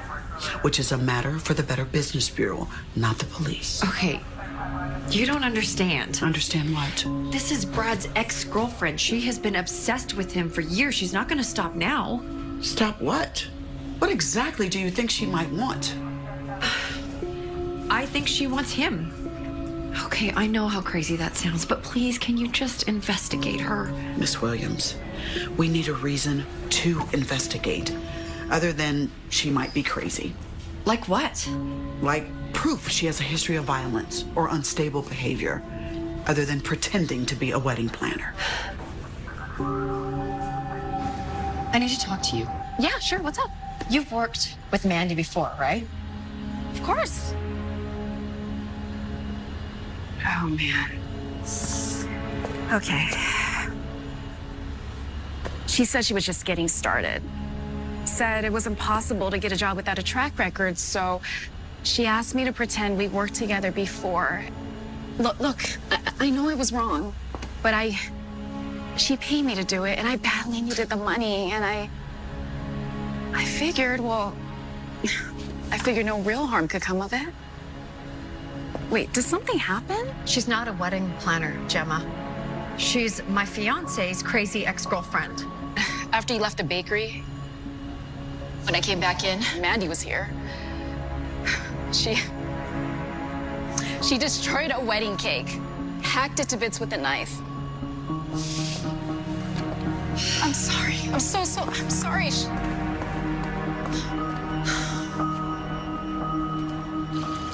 which is a matter for the Better Business Bureau, not the police. Okay, you don't understand. Understand what? This is Brad's ex-girlfriend. She has been obsessed with him for years. She's not going to stop now. Stop what? What exactly do you think she might want? I think she wants him. Okay, I know how crazy that sounds, but please, can you just investigate her? Miss Williams, we need a reason to investigate, other than she might be crazy. Like what? Like proof she has a history of violence or unstable behavior, other than pretending to be a wedding planner. I need to talk to you. Yeah, sure. What's up? You've worked with Mandy before, right? Of course. Oh, man. Okay. She said she was just getting started. Said it was impossible to get a job without a track record, so she asked me to pretend we worked together before. Look, I know I was wrong, but she paid me to do it, and I badly needed the money, and I figured, well, I figured no real harm could come of it. Wait, did something happen? She's not a wedding planner, Gemma. She's my fiance's crazy ex-girlfriend. After you left the bakery, when I came back in, Mandy was here. She destroyed a wedding cake, hacked it to bits with a knife. I'm sorry. I'm sorry.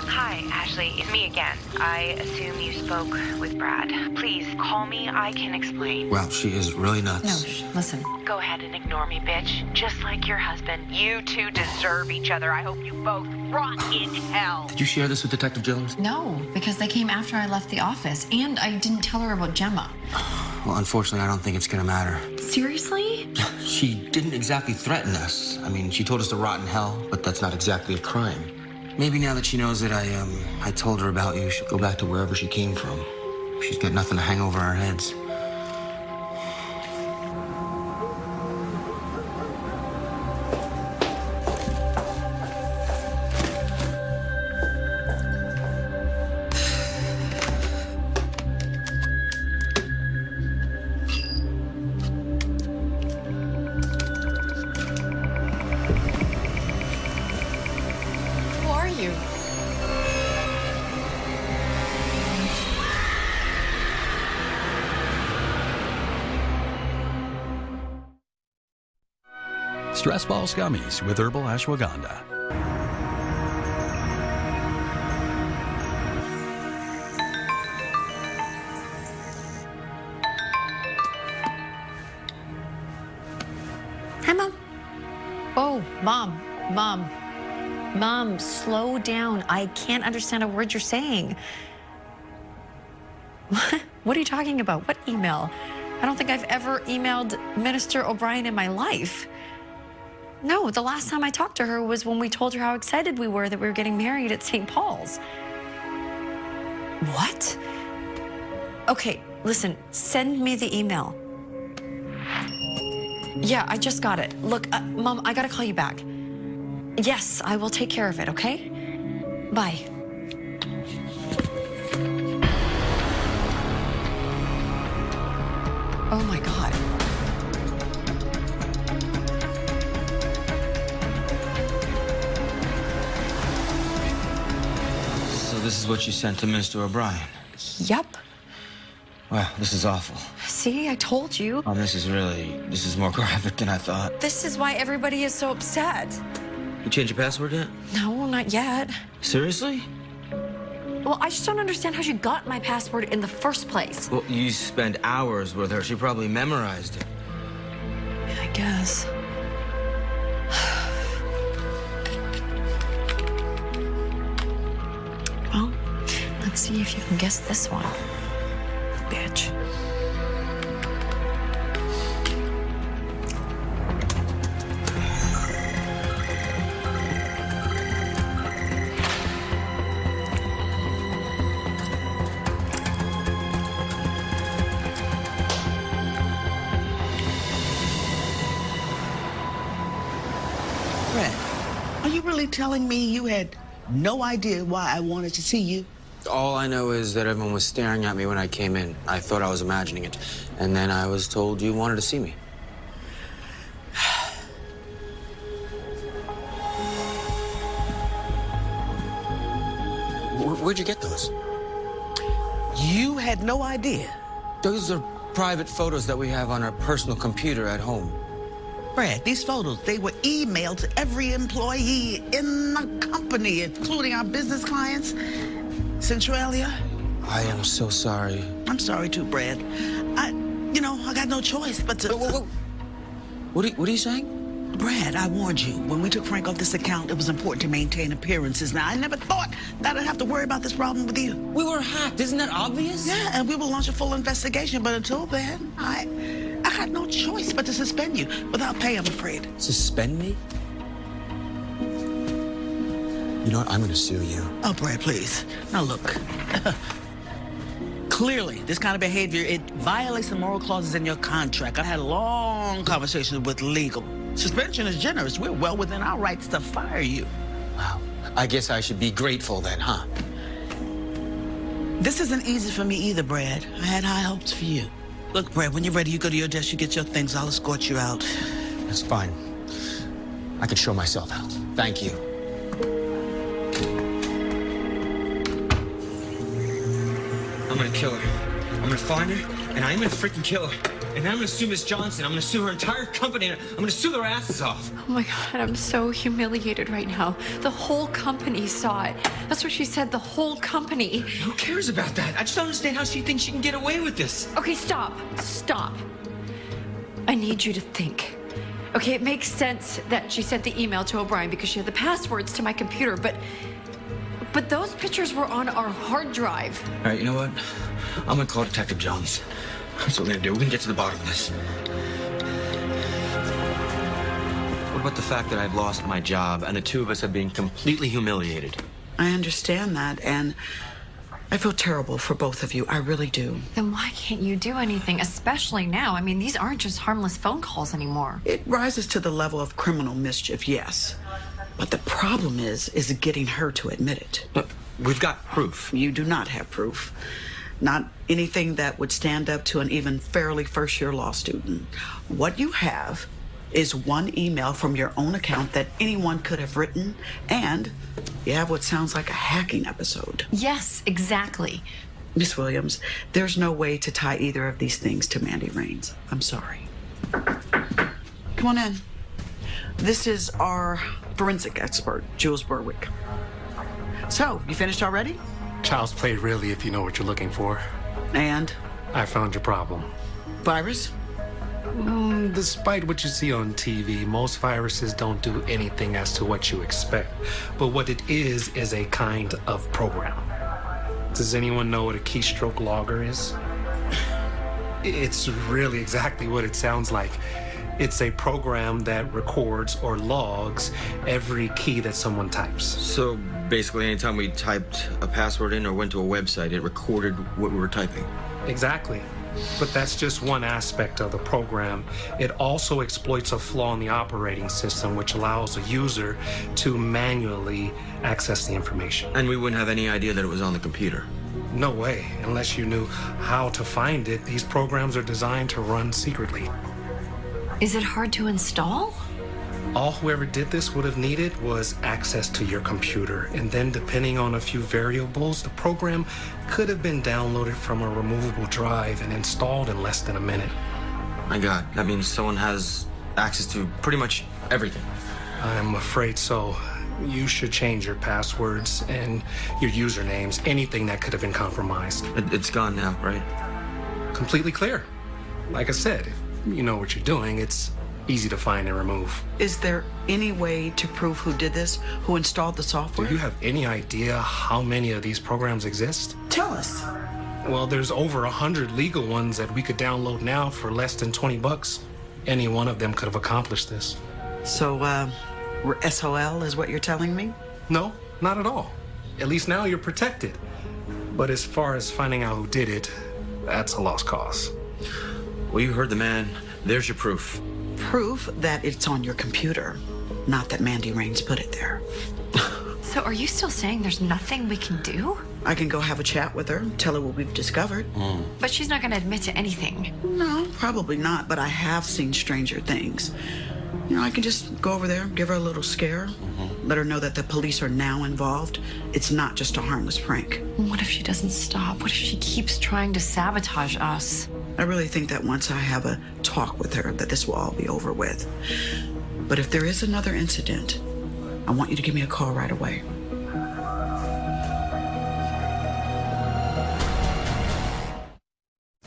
Hi, Ashley. It's me again. I assume you spoke with Brad. Please call me. I can explain. Well, she is really nuts. No, listen. Go ahead and ignore me, bitch. Just like your husband. You two deserve each other. I hope you both rot in hell. Did you share this with Detective Jones? No, because they came after I left the office, and I didn't tell her about Gemma. Well, unfortunately, I don't think it's gonna matter. Seriously? She didn't exactly threaten us. I mean, she told us to rot in hell, but that's not exactly a crime. Maybe now that she knows that I told her about you, she'll go back to wherever she came from. She's got nothing to hang over our heads. Who are you? Stress Balls Gummies with herbal ashwagandha. Hi, Mom. Oh, Mom, slow down. I can't understand a word you're saying. What are you talking about? What email? I don't think I've ever emailed Minister O'Brien in my life. No, the last time I talked to her was when we told her how excited we were that we were getting married at St. Paul's. What? Okay, listen, send me the email. Yeah, I just got it. Look, Mom, I gotta call you back. Yes, I will take care of it, okay? Bye. Oh my God. So this is what you sent to Mr. O'Brien? Yep. Wow, this is awful. See, I told you. Oh, this is more graphic than I thought. This is why everybody is so upset. You changed your password yet? No, not yet. Seriously? Well, I just don't understand how she got my password in the first place. Well, you spend hours with her. She probably memorized it. I guess. Well, let's see if you can guess this one. Bitch. really telling me you had no idea why I wanted to see you? All I know is that everyone was staring at me when I came in. I thought I was imagining it. And then I was told you wanted to see me. Where'd you get those? You had no idea. Those are private photos that we have on our personal computer at home. Brad, these photos, they were emailed to every employee in the company, including our business clients. Centralia? I am so sorry. I'm sorry too, Brad. I got no choice but to... What are you saying? Brad, I warned you. When we took Frank off this account, it was important to maintain appearances. Now, I never thought that I'd have to worry about this problem with you. We were hacked. Isn't that obvious? Yeah, and we will launch a full investigation. But until then, I had no choice but to suspend you without pay, I'm afraid. Suspend me? You know what? I'm gonna sue you. Oh, Brad, please. Now, look. Clearly, this kind of behavior, it violates the moral clauses in your contract. I had a long conversation with legal. Suspension is generous. We're well within our rights to fire you. Wow. I guess I should be grateful then, huh? This isn't easy for me either, Brad. I had high hopes for you. Look, Brad, when you're ready, you go to your desk, you get your things. I'll escort you out. That's fine. I can show myself out. Thank you. I'm gonna kill her. I'm gonna find her, and I'm gonna freaking kill her. And I'm gonna sue Miss Johnson. I'm gonna sue her entire company, and I'm gonna sue their asses off. Oh my God, I'm so humiliated right now. The whole company saw it. That's what she said, the whole company. Who cares about that? I just don't understand how she thinks she can get away with this. Okay, stop. Stop. I need you to think. Okay, it makes sense that she sent the email to O'Brien because she had the passwords to my computer, but those pictures were on our hard drive. All right, you know what? I'm gonna call Detective Jones. That's what we're gonna do. We're gonna get to the bottom of this. What about the fact that I've lost my job and the two of us have been completely humiliated? I understand that, and I feel terrible for both of you. I really do. Then why can't you do anything, especially now? I mean, these aren't just harmless phone calls anymore. It rises to the level of criminal mischief, yes. But the problem is getting her to admit it. Look, we've got proof. You do not have proof. Not anything that would stand up to an even fairly first-year law student. What you have is one email from your own account that anyone could have written, and you have what sounds like a hacking episode. Yes, exactly. Miss Williams, there's no way to tie either of these things to Mandy Raines. I'm sorry. Come on in. This is our forensic expert, Jules Berwick. So, you finished already? Child's play, really, if you know what you're looking for. And? I found your problem. Virus? Despite what you see on TV, most viruses don't do anything as to what you expect. But what it is a kind of program. Does anyone know what a keystroke logger is? It's really exactly what it sounds like. It's a program that records or logs every key that someone types. So basically, anytime we typed a password in or went to a website, it recorded what we were typing. Exactly. But that's just one aspect of the program. It also exploits a flaw in the operating system, which allows a user to manually access the information. And we wouldn't have any idea that it was on the computer. No way, unless you knew how to find it. These programs are designed to run secretly. Is it hard to install? All whoever did this would have needed was access to your computer, and then depending on a few variables, the program could have been downloaded from a removable drive and installed in less than a minute. My God, that means someone has access to pretty much everything. I'm afraid so. You should change your passwords and your usernames, anything that could have been compromised. It's gone now, right? Completely clear. Like I said, if you know what you're doing, it's easy to find and remove. Is there any way to prove who did this, who installed the software? Do you have any idea how many of these programs exist? Tell us. Well, there's over 100 legal ones that we could download now for less than $20. Any one of them could have accomplished this. So, we're SOL is what you're telling me? No, not at all. At least now you're protected. But as far as finding out who did it, that's a lost cause. Well, you heard the man. There's your proof. Proof that it's on your computer. Not that Mandy Raines put it there. So are you still saying there's nothing we can do? I can go have a chat with her, tell her what we've discovered. But she's not going to admit to anything. No, probably not, but I have seen stranger things. You know, I can just go over there, give her a little scare, let her know that the police are now involved. It's not just a harmless prank. What if she doesn't stop? What if she keeps trying to sabotage us? I really think that once I have a talk with her, that this will all be over with. But if there is another incident, I want you to give me a call right away.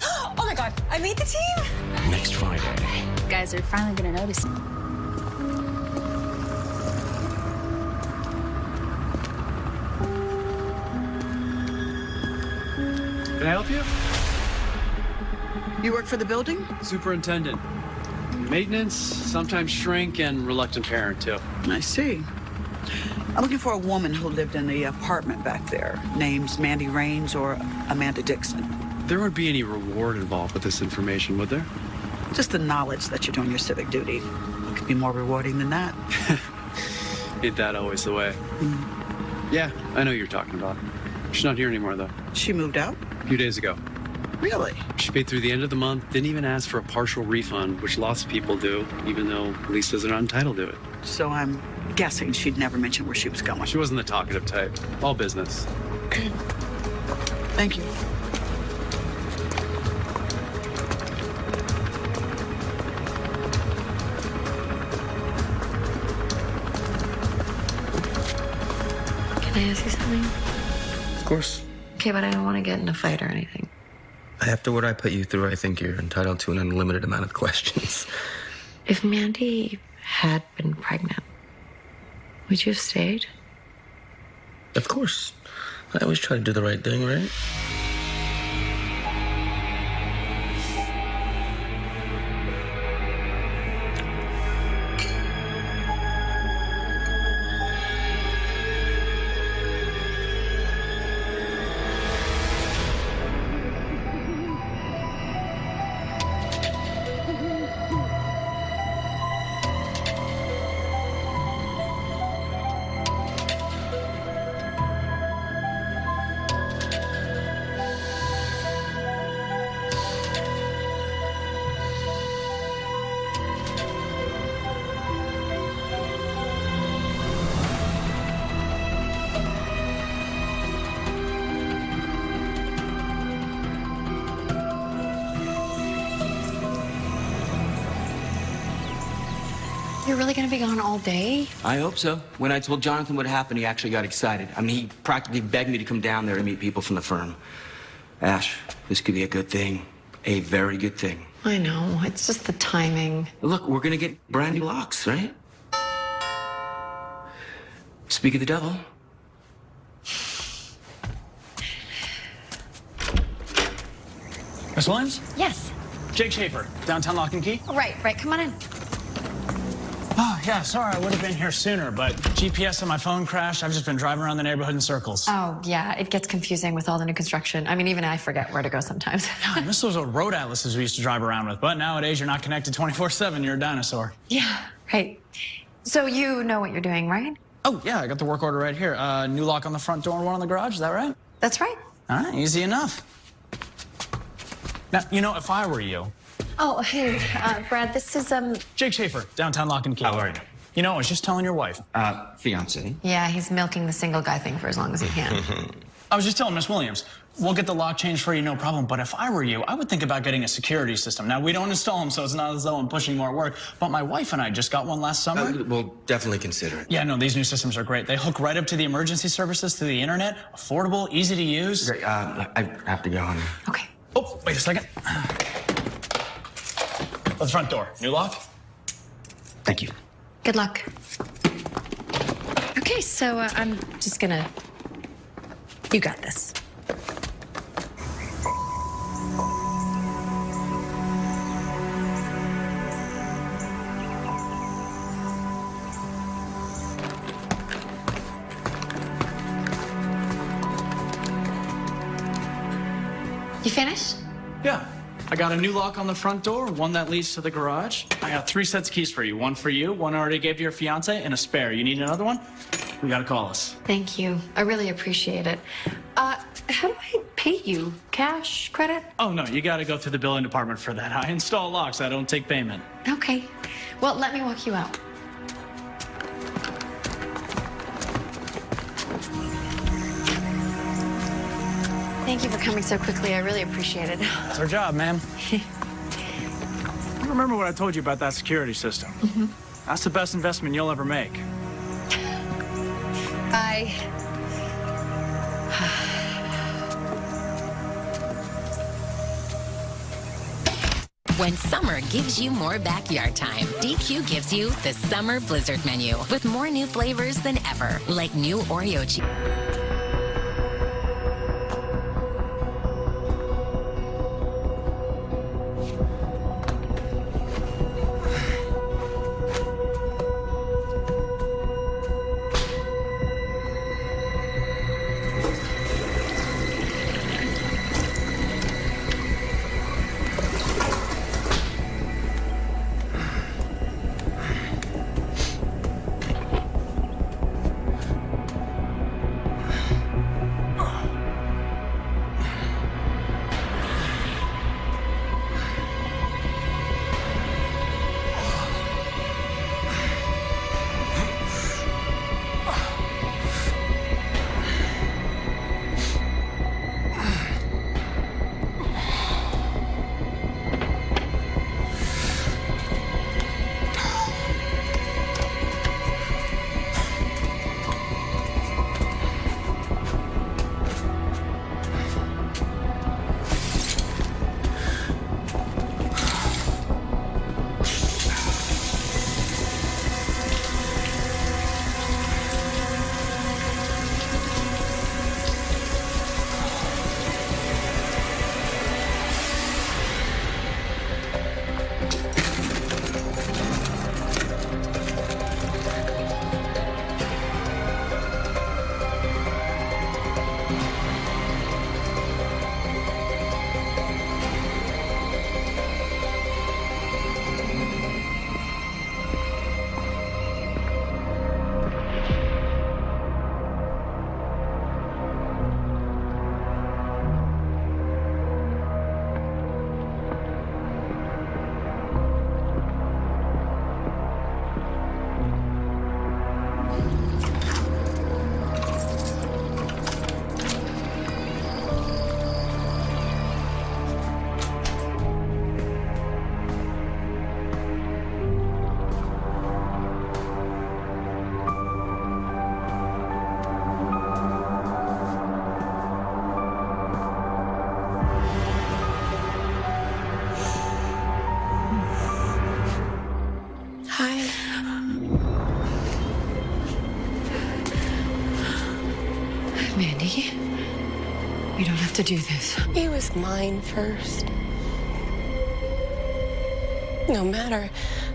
Oh my god, I made the team! Next Friday. You guys are finally gonna notice. Can I help you? You work for the building? Superintendent. Maintenance, sometimes shrink, and reluctant parent, too. I see. I'm looking for a woman who lived in the apartment back there. Names Mandy Raines or Amanda Dixon. There wouldn't be any reward involved with this information, would there? Just the knowledge that you're doing your civic duty. It could be more rewarding than that. Ain't that always the way? Yeah, I know who you're talking about. She's not here anymore, though. She moved out? A few days ago. Really? She paid through the end of the month, didn't even ask for a partial refund, which lots of people do, even though Lisa's not entitled to it. So I'm guessing she'd never mentioned where she was going. She wasn't the talkative type. All business. Okay. Thank you. Can I ask you something? Of course. Okay, but I don't want to get in a fight or anything. After what I put you through, I think you're entitled to an unlimited amount of questions. If Mandy had been pregnant, would you have stayed? Of course. I always try to do the right thing, right? You're really going to be gone all day? I hope so. When I told Jonathan what happened, he actually got excited. I mean, he practically begged me to come down there to meet people from the firm. Ash, this could be a good thing. A very good thing. I know. It's just the timing. Look, we're gonna get brand new locks, right? Speak of the devil. Miss Williams? Yes. Jake Schaefer, downtown Lock and Key. Right. Come on in. Oh, yeah, sorry, I would have been here sooner, but GPS on my phone crashed. I've just been driving around the neighborhood in circles. Oh, yeah. It gets confusing with all the new construction. I mean, even I forget where to go sometimes. Yeah, this was what road atlases we used to drive around with, but nowadays you're not connected 24/7. You're a dinosaur. Yeah, right. So you know what you're doing, right? Oh, yeah, I got the work order right here. New lock on the front door and one on the garage. Is that right? That's right. All right, easy enough. Now, you know, if I were you... Oh, hey, Brad, this is, Jake Schaefer, downtown Lock and Key. How are you? You know, I was just telling your wife. Fiance. Yeah, he's milking the single guy thing for as long as he can. I was just telling Miss Williams, we'll get the lock changed for you, no problem. But if I were you, I would think about getting a security system. Now, we don't install them, so it's not as though I'm pushing more work. But my wife and I just got one last summer. We'll definitely consider it. Yeah, no, these new systems are great. They hook right up to the emergency services through the internet. Affordable, easy to use. Great. I have to go, honey. Okay. Oh, wait a second. The front door. New lock? Thank you. Good luck. Okay, so I'm just gonna... You got this. You finished? Yeah. I got a new lock on the front door, one that leads to the garage. I got 3 sets of keys for you. One for you, one I already gave to your fiance, and a spare. You need another one? You gotta call us. Thank you. I really appreciate it. How do I pay you? Cash? Credit? Oh, no, you gotta go through the billing department for that. I install locks, I don't take payment. Okay. Well, let me walk you out. Thank you for coming so quickly. I really appreciate it. It's our job, ma'am. Remember what I told you about that security system? That's the best investment you'll ever make. Bye. When summer gives you more backyard time, DQ gives you the Summer Blizzard menu with more new flavors than ever, like new Oreo cheese. Mandy, you don't have to do this. He was mine first. No matter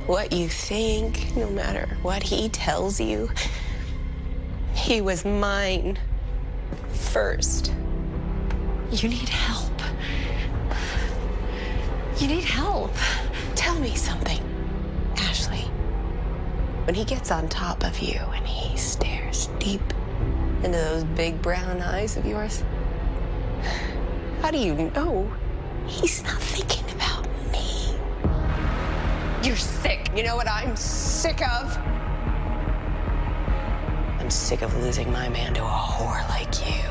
what you think, no matter what he tells you, he was mine first. You need help. You need help. Tell me something, Ashley. When he gets on top of you and he stares deep into those big brown eyes of yours, how do you know he's not thinking about me? You're sick. You know what I'm sick of? I'm sick of losing my man to a whore like you.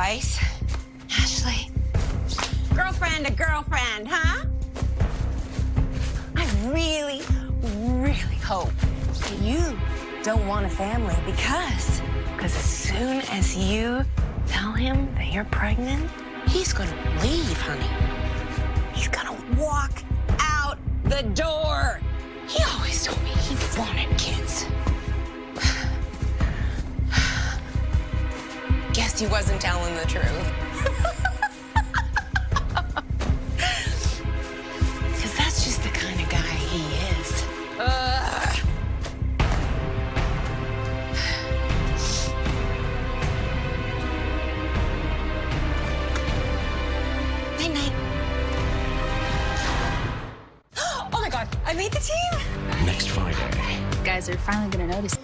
advice? Ashley. Girlfriend to girlfriend, huh? I really, really hope that you don't want a family because as soon as you tell him that you're pregnant, he's gonna leave, honey. He's gonna walk out the door. He always told me he wanted kids. Guess he wasn't telling the truth. Because that's just the kind of guy he is. Night night. Oh my God, I made the team. Next Friday. Guys are finally gonna notice.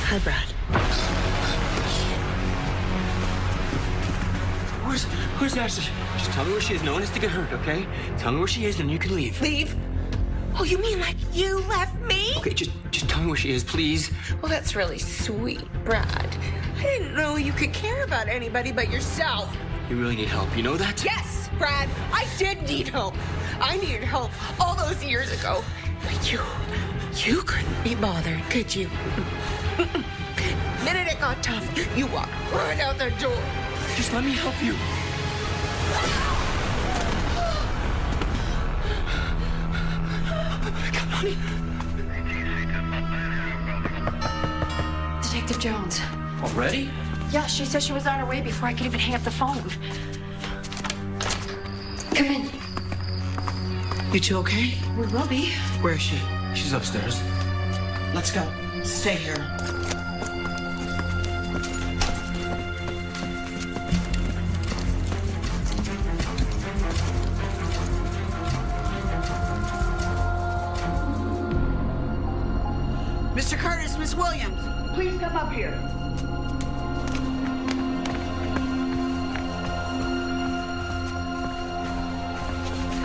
Hi, Brad. Where's Ashley? Just tell me where she is. No one has to get hurt, okay? Tell me where she is, and you can leave. Leave? Oh, you mean like you left me? Okay, just tell me where she is, please. Well, that's really sweet, Brad. I didn't know you could care about anybody but yourself. You really need help. You know that? Yes, Brad, I did need help. I needed help all those years ago. But you couldn't be bothered, could you? Minute it got tough, you walked right out the door. Just let me help you. Come on. Detective Jones. Already? Yeah, she said she was on her way before I could even hang up the phone. Come in. You two okay? We will be. Where is she? She's upstairs. Let's go. Stay here. Mr. Curtis, Miss Williams, please come up here.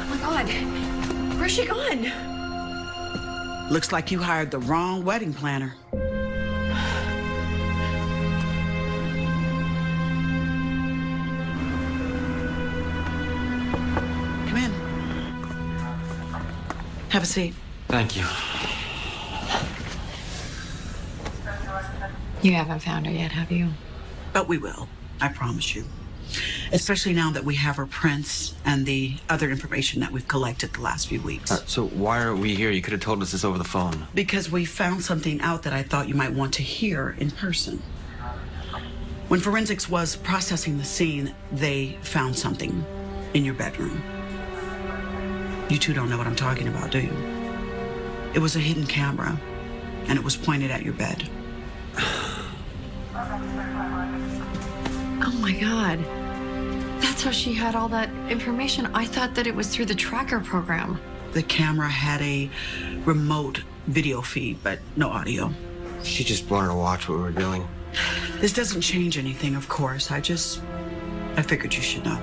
Oh my God. Where's she gone? Looks like you hired the wrong wedding planner. Come in. Have a seat. Thank you. You haven't found her yet, have you? But we will, I promise you. Especially now that we have her prints and the other information that we've collected the last few weeks. So why are we here? You could have told us this over the phone. Because we found something out that I thought you might want to hear in person. When forensics was processing the scene, they found something in your bedroom. You two don't know what I'm talking about, do you? It was a hidden camera, and it was pointed at your bed. Oh my God. That's how she had all that information. I thought that it was through the tracker program. The camera had a remote video feed, but no audio. She just wanted to watch what we were doing. This doesn't change anything, of course. I figured you should know.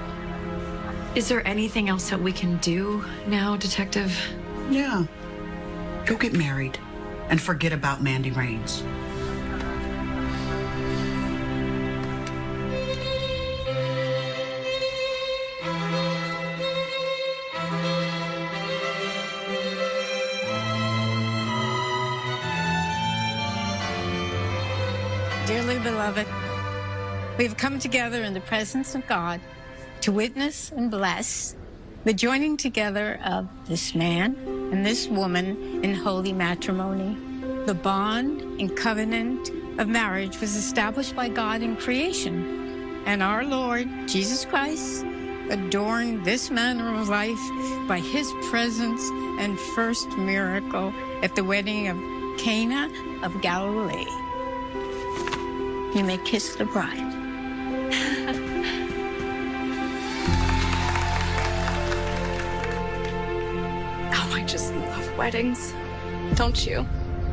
Is there anything else that we can do now, Detective? Yeah. Go get married and forget about Mandy Raines. Dearly beloved, we've come together in the presence of God to witness and bless the joining together of this man and this woman in holy matrimony. The bond and covenant of marriage was established by God in creation, and our Lord Jesus Christ adorned this manner of life by his presence and first miracle at the wedding of Cana of Galilee. You may kiss the bride. Oh, I just love weddings. Don't you?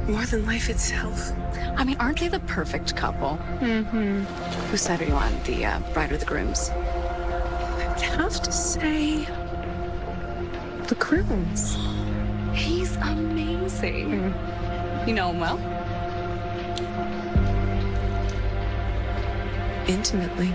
More than life itself. I mean, aren't they the perfect couple? Mm-hmm. Whose side are you on? The bride or the groom's? I would have to say the groom's. He's amazing. You know him well? Intimately.